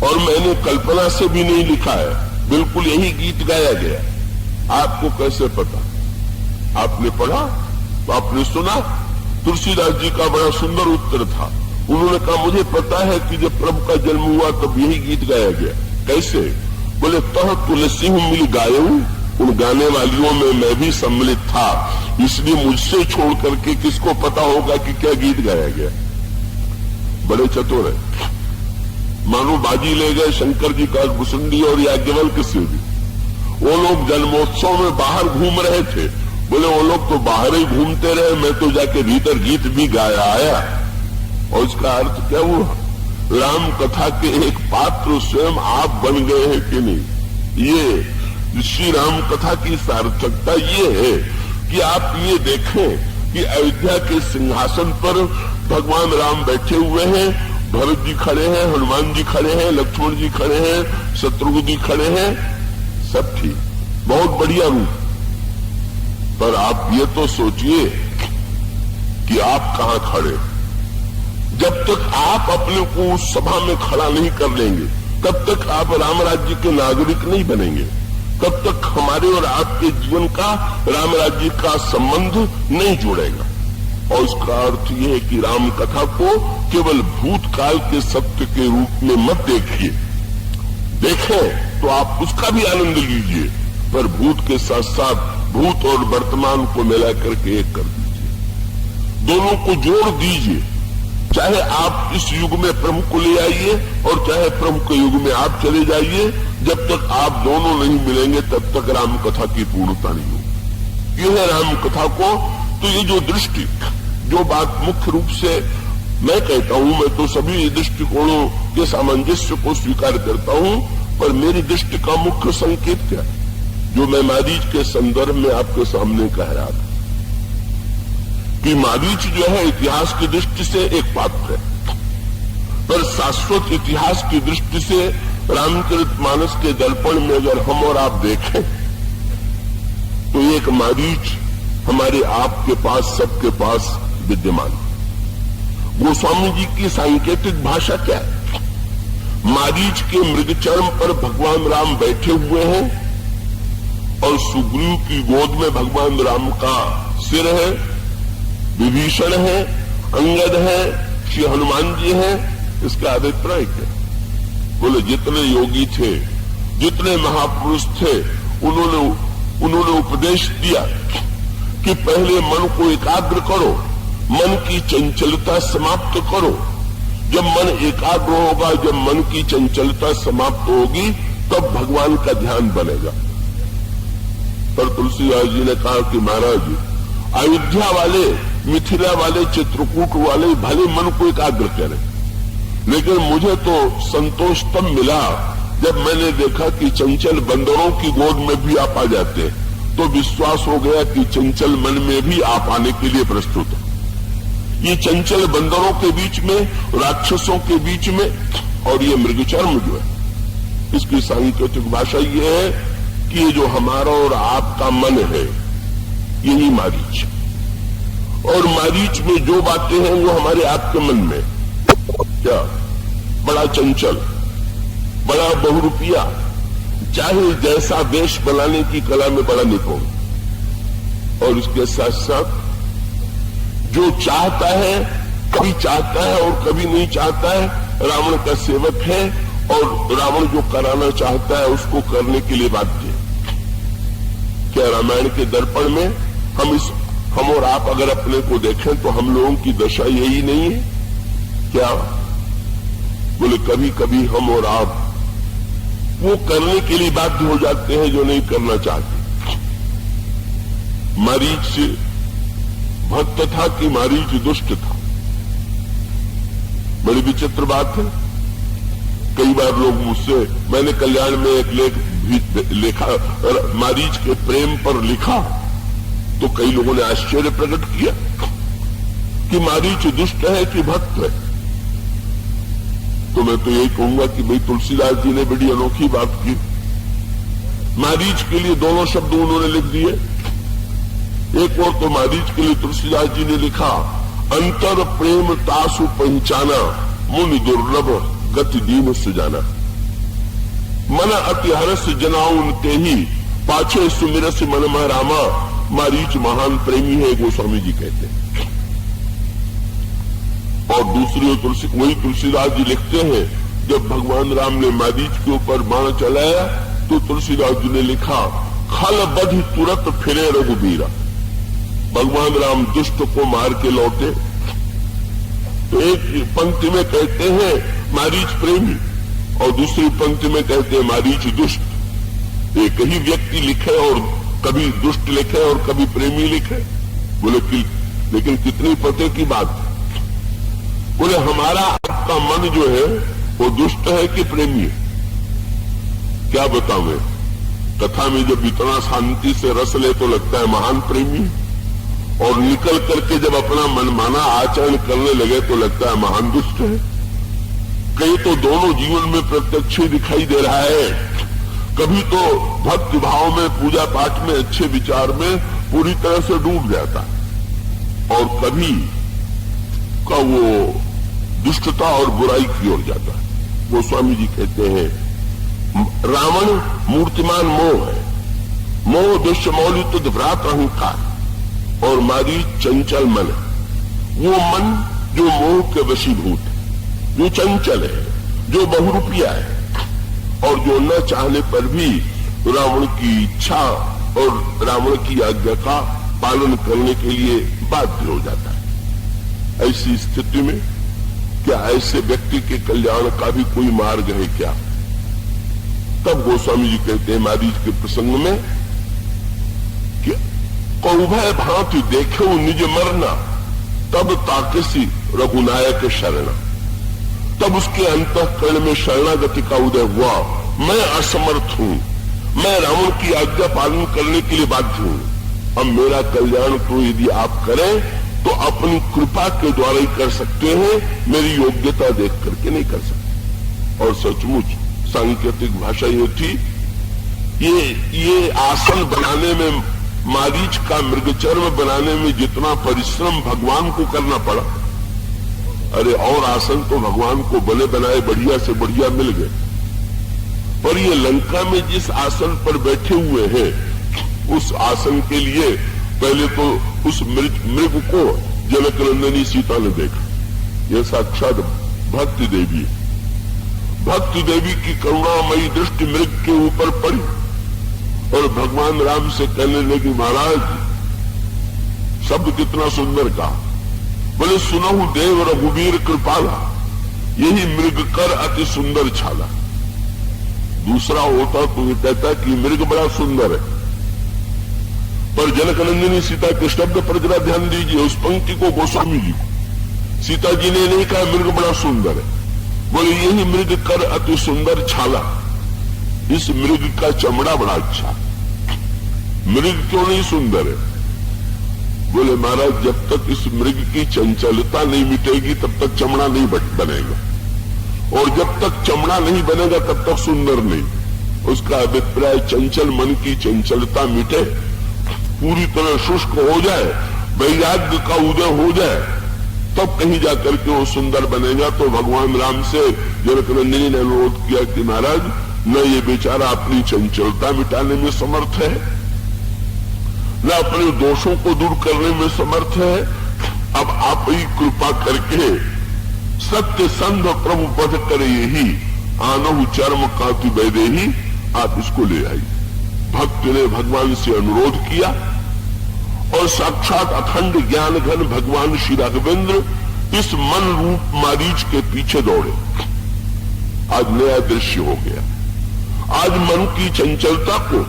और मैंने कल्पना से भी नहीं लिखा है, बिल्कुल यही गीत गाया गया। आपको कैसे पता? आपने पढ़ा तो आपने सुना। तुलसीदास जी का बड़ा सुंदर उत्तर था। उन्होंने कहा, मुझे पता है कि जब प्रभु का जन्म हुआ तब यही गीत गाया गया। कैसे? बोले, तह तुलसी मिल गायू, उन गाने वालियों में मैं भी सम्मिलित था, इसलिए मुझसे छोड़ करके किसको पता होगा कि क्या गीत गाया गया। बड़े चतुर है। मानो बाजी ले गए शंकर जी का भूषुंडी और याज्ञवल्क्य से भी। वो लोग जन्मोत्सव में बाहर घूम रहे थे। बोले, वो लोग तो बाहर ही घूमते रहे, मैं तो जाके भीतर गीत भी गाया आया। और इसका अर्थ क्या हुआ? राम कथा के एक पात्र स्वयं आप बन गए हैं कि नहीं। ये श्री राम कथा की सार्थकता ये है कि आप ये देखें कि अयोध्या के सिंहासन पर भगवान राम बैठे हुए हैं, भरत जी खड़े हैं, हनुमान जी खड़े हैं, लक्ष्मण जी खड़े हैं, शत्रुघ्न जी खड़े हैं, सब ठीक, बहुत बढ़िया रूप। पर आप ये तो सोचिए कि आप कहां खड़े। जब तक आप अपने को उस सभा में खड़ा नहीं कर लेंगे तब तक आप राम राज्य के नागरिक नहीं बनेंगे, तब तक हमारे और आपके जीवन का राम राज्य का संबंध नहीं जुड़ेगा। और इसका अर्थ यह है कि राम कथा को केवल भूतकाल के सत्य के रूप में मत देखिए। देखें तो आप उसका भी आनंद लीजिए, पर भूत के साथ साथ भूत और वर्तमान को मिला करके एक कर दीजिए, दोनों को जोड़ दीजिए। चाहे आप इस युग में प्रभु को ले आइए और चाहे प्रभु के युग में आप चले जाइए, जब तक आप दोनों नहीं मिलेंगे तब तक राम कथा की पूर्णता नहीं होगी। यह है राम कथा को। तो ये जो दृष्टि, जो बात मुख्य रूप से मैं कहता हूं, मैं तो सभी दृष्टिकोणों के सामंजस्य को स्वीकार करता हूं, पर मेरी दृष्टि का मुख्य संकेत क्या है, जो मैं मारीच के संदर्भ में आपके सामने कह रहा था कि मारीच जो है इतिहास की दृष्टि से एक पात्र है, पर शाश्वत इतिहास की दृष्टि से रामचरितमानस के दर्पण में अगर हम और आप देखें तो एक मारीच हमारे आपके पास, सबके पास विद्यमान। गोस्वामी जी की सांकेतिक भाषा क्या है? मारीच के मृगचर्म पर भगवान राम बैठे हुए हैं और सुग्रीव की गोद में भगवान राम का सिर है, विभीषण है, अंगद है, श्री हनुमान जी हैं, इसका अभिप्राय क्या? बोले जितने योगी थे, जितने महापुरुष थे, उन्होंने उपदेश दिया कि पहले मन को एकाग्र करो, मन की चंचलता समाप्त करो। जब मन एकाग्र होगा, जब मन की चंचलता समाप्त होगी, तब भगवान का ध्यान बनेगा। पर तुलसीदास जी ने कहा कि महाराज, अयोध्या वाले, मिथिला वाले, चित्रकूट वाले भले मन को एकाग्र करें, लेकिन मुझे तो संतोष तब मिला जब मैंने देखा कि चंचल बंदरों की गोद में भी आप आ जाते, तो विश्वास हो गया कि चंचल मन में भी आप आने के लिए प्रस्तुत है। ये चंचल बंदरों के बीच में, राक्षसों के बीच में, और ये मृगचर्म जो है, इसकी सांकेतिक भाषा ये है कि ये जो हमारा और आपका मन है, यही मारीच, और मारीच में जो बातें हैं वो हमारे आपके मन में क्या, बड़ा चंचल, बड़ा बहुरूपिया, चाहे जैसा वेश बनाने की कला में बड़ा निपुण, और इसके साथ साथ जो चाहता है, कभी चाहता है और कभी नहीं चाहता है, रावण का सेवक है, और रावण जो कराना चाहता है उसको करने के लिए बाध्य है। क्या रामायण के दर्पण में हम और आप अगर अपने को देखें तो हम लोगों की दशा यही नहीं है क्या? बोले कभी कभी हम और आप वो करने के लिए बाध्य हो जाते हैं जो नहीं करना चाहते। मारीच भक्त था कि मारीच दुष्ट था? बड़ी विचित्र बात है। कई बार लोग मुझसे, मैंने कल्याण में एक लेख भी लिखा, मारीच के प्रेम पर लिखा, तो कई लोगों ने आश्चर्य प्रकट किया कि मारीच दुष्ट है कि भक्त है। तो मैं तो यही कहूंगा कि भाई तुलसीदास जी ने बड़ी अनोखी बात की। मारीच के लिए दोनों शब्द उन्होंने लिख दिए। एक और तो मारीच के लिए तुलसीदास जी ने लिखा, अंतर प्रेम तासु पहचाना, मुनि दुर्लभ गति दीन सुजाना। मन अति हरस जनाउन ते ही, पाछे सुमिरस मन में रामा। मारीच महान प्रेमी है, गोस्वामी जी कहते हैं। और दूसरी वही तुलसीदास जी लिखते हैं, जब भगवान राम ने मारीच के ऊपर बाण चलाया तो तुलसीदास जी ने लिखा, खल बधि तुरंत फिरे रघुबीरा। भगवान राम दुष्ट को मार के लौटे। तो एक पंक्ति में कहते हैं मारीच प्रेमी, और दूसरी पंक्ति में कहते हैं मारीच दुष्ट। एक ही व्यक्ति लिखे, और कभी दुष्ट लिखे और कभी प्रेमी लिखे। बोले कि लेकिन कितनी पते की बात है। बोले हमारा आपका मन जो है वो दुष्ट है कि प्रेमी है? क्या बताऊं, कथा में जब इतना शांति से रस ले तो लगता है महान प्रेमी, और निकल करके जब अपना मनमाना आचरण करने लगे तो लगता है महान दुष्ट है। कहीं तो दोनों जीवन में प्रत्यक्ष ही दिखाई दे रहा है। कभी तो भक्ति भाव में, पूजा पाठ में, अच्छे विचार में पूरी तरह से डूब जाता है, और कभी का वो दुष्टता और बुराई की ओर जाता है। गोस्वामी जी कहते हैं, रावण मूर्तिमान मोह है, मोह दुष्य मौलित व्रात अहंकार, और मारीच चंचल मन है। वो मन जो मोह के वशीभूत है, जो चंचल है, जो बहुरूपिया है, और जो न चाहने पर भी रावण की इच्छा और रावण की आज्ञा का पालन करने के लिए बाध्य हो जाता है। ऐसी स्थिति में क्या ऐसे व्यक्ति के कल्याण का भी कोई मार्ग है क्या? तब गोस्वामी जी कहते हैं मारीच के प्रसंग में कि कौभय भांति देखे निज मरना, तब ताकसी रघुनायक शरणा। तब उसके अंतःकरण में शरणागति का उदय हुआ। मैं असमर्थ हूं, मैं रावण की आज्ञा पालन करने के लिए बाध्य हूं। अब मेरा कल्याण तो यदि आप करें तो अपनी कृपा के द्वारा ही कर सकते हैं, मेरी योग्यता देख करके नहीं कर सकते। और सचमुच सांकेतिक भाषा ये थी, ये आसन बनाने में, मारीच का मृगचर्म बनाने में जितना परिश्रम भगवान को करना पड़ा, अरे और आसन तो भगवान को बने बनाए बढ़िया से बढ़िया मिल गए। पर ये लंका में जिस आसन पर बैठे हुए हैं, उस आसन के लिए पहले तो उस मृग को जनकनंदिनी सीता ने देखा। यह साक्षात भक्ति देवी है। भक्ति देवी की करुणामयी दृष्टि मृग के ऊपर पड़ी और भगवान राम से कहने लगी, महाराज शब्द कितना सुंदर कहा। बोले, सुनहु देव रघुवीर कृपाला, यही मृग कर अति सुंदर छाला। दूसरा होता तो ये कहता कि मृग बड़ा सुंदर है, पर जनकनंदिनी सीता के शब्द पर जरा ध्यान दीजिए। उस पंक्ति को गोस्वामी जी को सीता जी ने नहीं कहा मृग बड़ा सुंदर है, बोले यही मृग कर अति सुंदर छाला। इस मृग का चमड़ा बड़ा अच्छा। मृग क्यों नहीं सुंदर है? बोले, महाराज जब तक इस मृग की चंचलता नहीं मिटेगी तब तक चमड़ा नहीं बनेगा, और जब तक चमड़ा नहीं बनेगा तब तक सुंदर नहीं। उसका अभिप्राय चंचल मन की चंचलता मिटे, पूरी तरह शुष्क हो जाए, वैराग्य का उदय हो जाए, तब कहीं जाकर के वो सुंदर बनेगा। तो भगवान राम से जनकनंदिनी ने अनुरोध किया कि महाराज न ये बेचारा अपनी चंचलता मिटाने में समर्थ है, न अपने दोषों को दूर करने में समर्थ है। अब आप ही कृपा करके सत्य संध प्रभु पद करे यही, आनहु चर्म कांति वैदे ही, आप इसको ले आई। भक्त ने भगवान से अनुरोध किया और साक्षात अखंड ज्ञान घन भगवान श्री राघवेंद्र इस मन रूप मारीच के पीछे दौड़े। आज नया दृश्य हो गया। आज मन की चंचलता को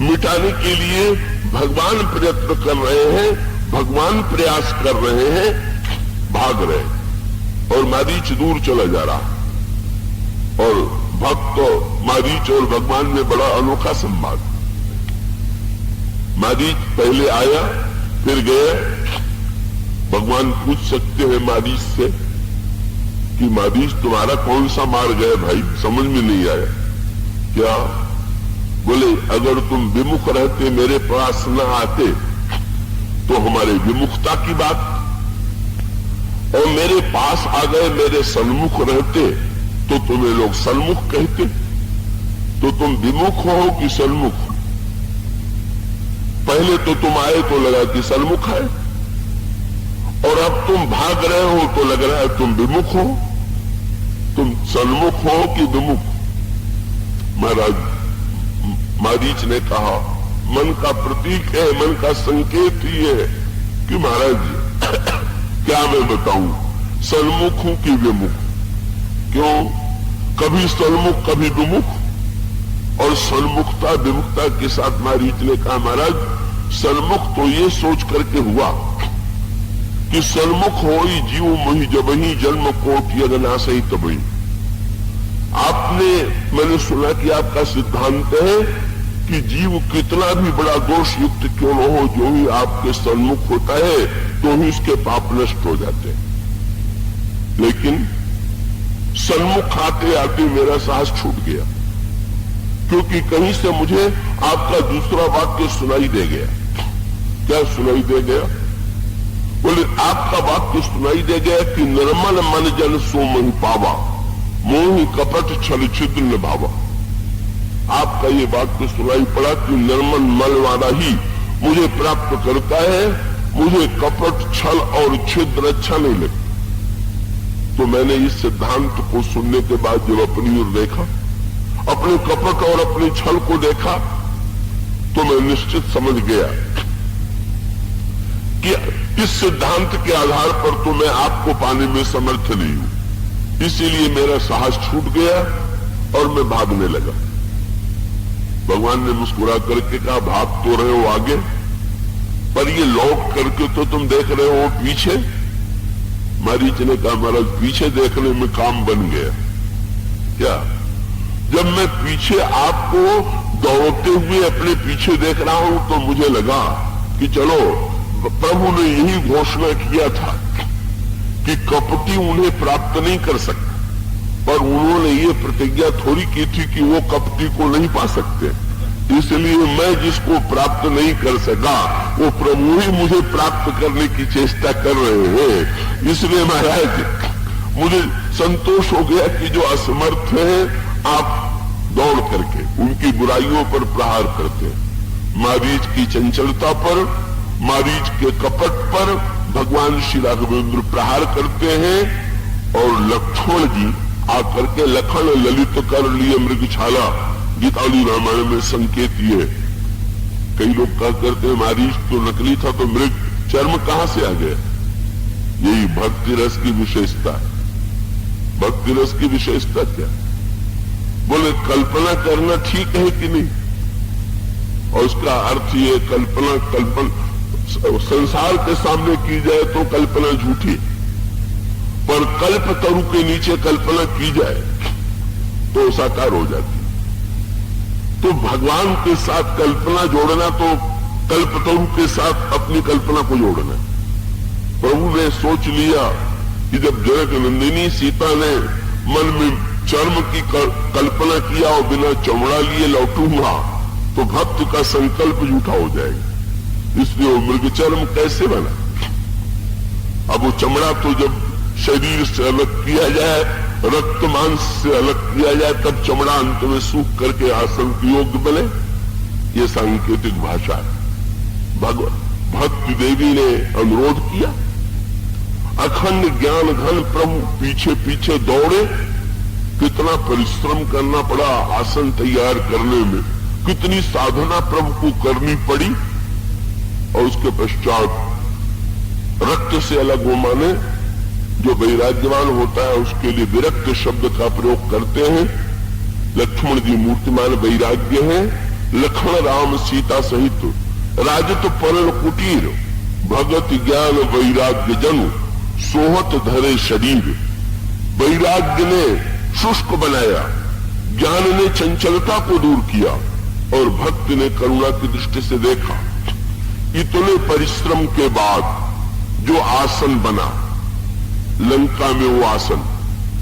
मिटाने के लिए भगवान प्रयत्न कर रहे हैं, भगवान प्रयास कर रहे हैं, भाग रहे हैं, और मारीच दूर चला जा रहा। और भक्त मारीच और भगवान में बड़ा अनोखा संवाद। मारीच पहले आया फिर गया। भगवान पूछ सकते हैं मारीच से कि मारीच तुम्हारा कौन सा मार गया भाई, समझ में नहीं आया क्या? बोले, अगर तुम विमुख रहते, मेरे पास न आते तो हमारे विमुखता की बात, और मेरे पास आ गए, मेरे सन्मुख रहते तो तुम्हें लोग सन्मुख कहते। तो तुम विमुख हो कि सन्मुख? पहले तो तुम आए तो लगा कि सन्मुख है, और अब तुम भाग रहे हो तो लग रहा है तुम विमुख हो। तुम सन्मुख हो कि विमुख? महाराज मारीच ने कहा, मन का प्रतीक है, मन का संकेत ही है कि महाराज क्या मैं बताऊं, सन्मुख हूं कि विमुख? क्यों? कभी सन्मुख कभी विमुख। और सन्मुखता विमुखता के साथ मारीच ने कहा, महाराज सन्मुख तो ये सोच करके हुआ कि सन्मुख होई जीव मोहि जबहि जन्म कोटि अगनासहि तबहि। आपने, मैंने सुना कि आपका सिद्धांत है कि जीव कितना भी बड़ा दोष युक्त क्यों न हो, जो ही आपके सन्मुख होता है तो ही उसके पाप नष्ट हो जाते हैं। लेकिन सन्मुख आते आते मेरा साहस छूट गया, क्योंकि कहीं से मुझे आपका दूसरा वाक्य सुनाई दे गया। क्या सुनाई दे गया? बोले, आपका वाक्य सुनाई दे गया कि निर्मल मन जन सो मोहि पावा, मोहि कपट छल छिद्र निभावा। आपका ये वाक्य सुनाई पड़ा कि निर्मल मन वाला ही मुझे प्राप्त करता है, मुझे कपट छल और छिद्र अच्छा नहीं लगता। तो मैंने इस सिद्धांत को सुनने के बाद जब अपनी ओर देखा, अपने कपट और अपने छल को देखा, तो मैं निश्चित समझ गया कि इस सिद्धांत के आधार पर तो मैं आपको पाने में समर्थ नहीं हूं। इसीलिए मेरा साहस छूट गया और मैं भागने लगा। भगवान ने मुस्कुरा करके कहा, भाग तो रहे हो आगे, पर ये लौट करके तो तुम देख रहे हो पीछे। मारीच ने कहा, महाराज पीछे देखने में काम बन गया। क्या? जब मैं पीछे आपको दौड़ते हुए अपने पीछे देख रहा हूं तो मुझे लगा कि चलो, प्रभु ने यही घोषणा किया था कि कपटी उन्हें प्राप्त नहीं कर सकता, पर उन्होंने ये प्रतिज्ञा थोड़ी की थी कि वो कपटी को नहीं पा सकते। इसलिए मैं जिसको प्राप्त नहीं कर सका, वो प्रभु ही मुझे प्राप्त करने की चेष्टा कर रहे हैं। इसलिए महाराज मुझे संतोष हो गया कि जो असमर्थ हैं, आप दौड़ करके उनकी बुराइयों पर प्रहार करते हैं। मारीच की चंचलता पर, मारीच के कपट पर भगवान श्री राघवेंद्र प्रहार करते हैं और लक्ष्मण जी आकर के लखन ललित कर लिए मृगछाला, गीतावली रामायण में संकेत ये। कई लोग कहा करते हैं मारीच तो नकली था तो मृग चर्म कहां से आ गया? यही भक्ति रस की विशेषता है। भक्ति रस की विशेषता क्या? बोले कल्पना करना ठीक है कि नहीं? और उसका अर्थ ये कल्पना संसार के सामने की जाए तो कल्पना झूठी, पर कल्प तरु के नीचे कल्पना की जाए तो साकार हो जाती। तो भगवान के साथ कल्पना जोड़ना तो कल्पतरु के साथ अपनी कल्पना को जोड़ना। प्रभु ने सोच लिया कि जब जनक नंदिनी सीता ने मन में चर्म की कल्पना किया और बिना चमड़ा लिए लौटूंगा तो भक्त का संकल्प झूठा हो जाएगा, इसलिए वो मृग चर्म कैसे बना? अब वो चमड़ा तो जब शरीर से अलग किया जाए, रक्त मांस से अलग किया जाए, तब चमड़ा अंत में सूख करके आसन के योग्य बने। ये सांकेतिक भाषा है। भक्ति देवी ने अनुरोध किया, अखंड ज्ञान घन प्रभु पीछे पीछे दौड़े। कितना परिश्रम करना पड़ा आसन तैयार करने में, कितनी साधना प्रभु को करनी पड़ी। और उसके पश्चात रक्त से अलग वो माने, जो वैराग्यवान होता है उसके लिए विरक्त शब्द का प्रयोग करते हैं। लक्ष्मण जी मूर्तिमान वैराग्य हैं। लखन राम सीता सहित राजत परण कुटीर, भगत ज्ञान वैराग्य जनु सोहत धरे शरीर। वैराग्य ने शुष्क बनाया, ज्ञान ने चंचलता को दूर किया और भक्त ने करुणा की दृष्टि से देखा। इतने परिश्रम के बाद जो आसन बना लंका में, वो आसन,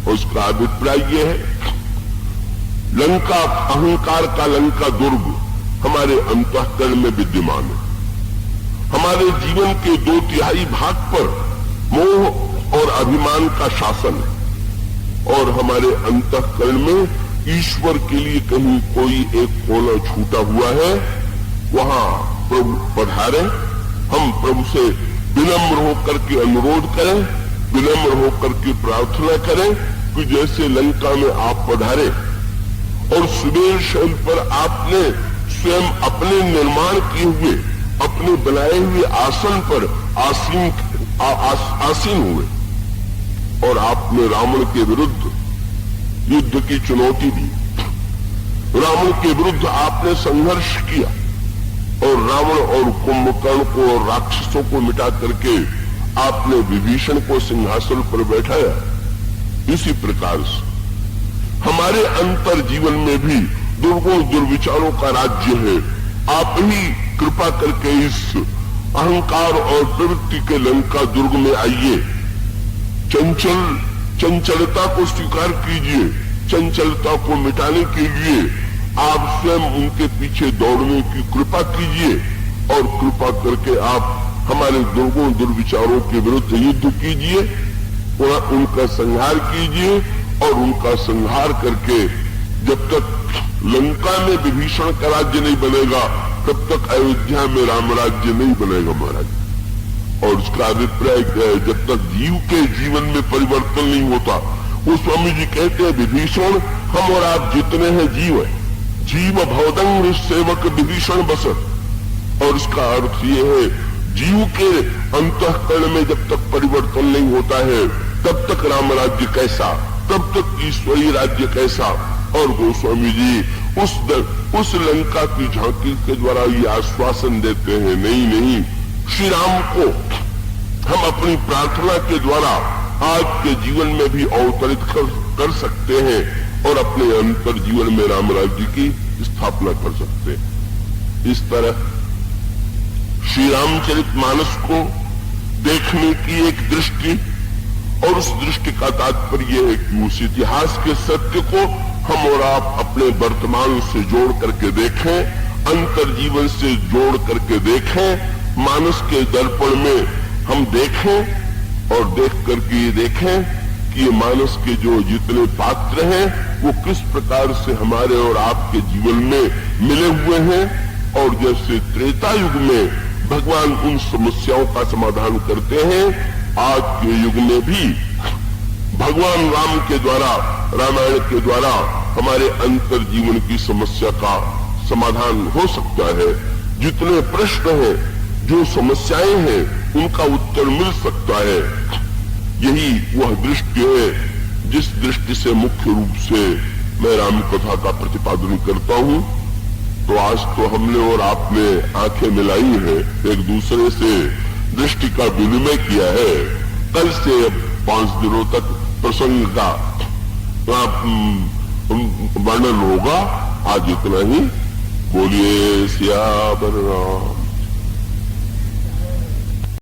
उसका अभिप्राय यह है, लंका अहंकार का लंका दुर्ग हमारे अंतःकरण में विद्यमान है। हमारे जीवन के 2/3 भाग पर मोह और अभिमान का शासन है और हमारे अंतःकरण में ईश्वर के लिए कहीं कोई एक कोना छूटा हुआ है। वहां प्रभु पधारे, हम प्रभु से विनम्र होकर के अनुरोध करें, विनम्र होकर के प्रार्थना करें कि जैसे लंका में आप पधारे और सुबेर शैल पर आपने स्वयं अपने निर्माण किए हुए, अपने बनाए हुए आसन पर आसीन हुए और आपने रावण के विरुद्ध युद्ध की चुनौती दी। रावण के विरुद्ध आपने संघर्ष किया और रावण और कुंभकर्ण को और राक्षसों को मिटा करके आपने विभीषण को सिंहासन पर बैठाया। इसी प्रकार से हमारे अंतर जीवन में भी दुर्गुण दुर्विचारों का राज्य है। आप ही कृपा करके इस अहंकार और प्रवृत्ति के लंका दुर्ग में आइए। चंचलता को स्वीकार कीजिए। चंचलता को मिटाने के लिए आप स्वयं उनके पीछे दौड़ने की कृपा कीजिए और कृपा करके आप हमारे दुर्गुण दुर्विचारों के विरुद्ध युद्ध कीजिए, उनका संहार कीजिए और उनका संहार करके जब तक लंका में विभीषण का राज्य नहीं बनेगा तब तक अयोध्या में राम राज्य नहीं बनेगा महाराज। और उसका अभिप्राय क्या है? जब तक जीव के जीवन में परिवर्तन नहीं होता, वो स्वामी जी कहते हैं विभीषण हम और आप जितने हैं जीव है, जीव भवदंग सेवक विभीषण बसत। और इसका अर्थ ये है जीव के अंतःकरण में जब तक परिवर्तन नहीं होता है तब तक राम राज्य कैसा, तब तक ईश्वरीय राज्य कैसा। और गोस्वामी जी उस लंका की झांकी के द्वारा ये आश्वासन देते हैं, नहीं श्री राम को हम अपनी प्रार्थना के द्वारा आज के जीवन में भी अवतरित कर सकते हैं और अपने अंतर जीवन में राम राज्य की स्थापना कर सकते हैं। इस तरह श्री रामचरितमानस को देखने की एक दृष्टि, और उस दृष्टि का तात्पर्य है कि उस इतिहास के सत्य को हम और आप अपने वर्तमान से जोड़ करके देखें, अंतर जीवन से जोड़ करके देखें, मानस के दर्पण में हम देखें और देख करके ये देखें कि ये मानस के जो जितने पात्र हैं वो किस प्रकार से हमारे और आपके जीवन में मिले हुए हैं और जैसे त्रेता युग में भगवान उन समस्याओं का समाधान करते हैं, आज के युग में भी भगवान राम के द्वारा, रामायण के द्वारा हमारे अंतर जीवन की समस्या का समाधान हो सकता है। जितने प्रश्न हैं, जो समस्याएं हैं, उनका उत्तर मिल सकता है। यही वह दृष्टि है जिस दृष्टि से मुख्य रूप से मैं राम कथा का प्रतिपादन करता हूं। तो आज तो हमने और आपने आंखें मिलाई है, एक दूसरे से दृष्टि का विनिमय किया है। कल से अब 5 दिनों तक प्रसंग का वर्णन होगा। आज इतना ही। बोलिए सियावर राम।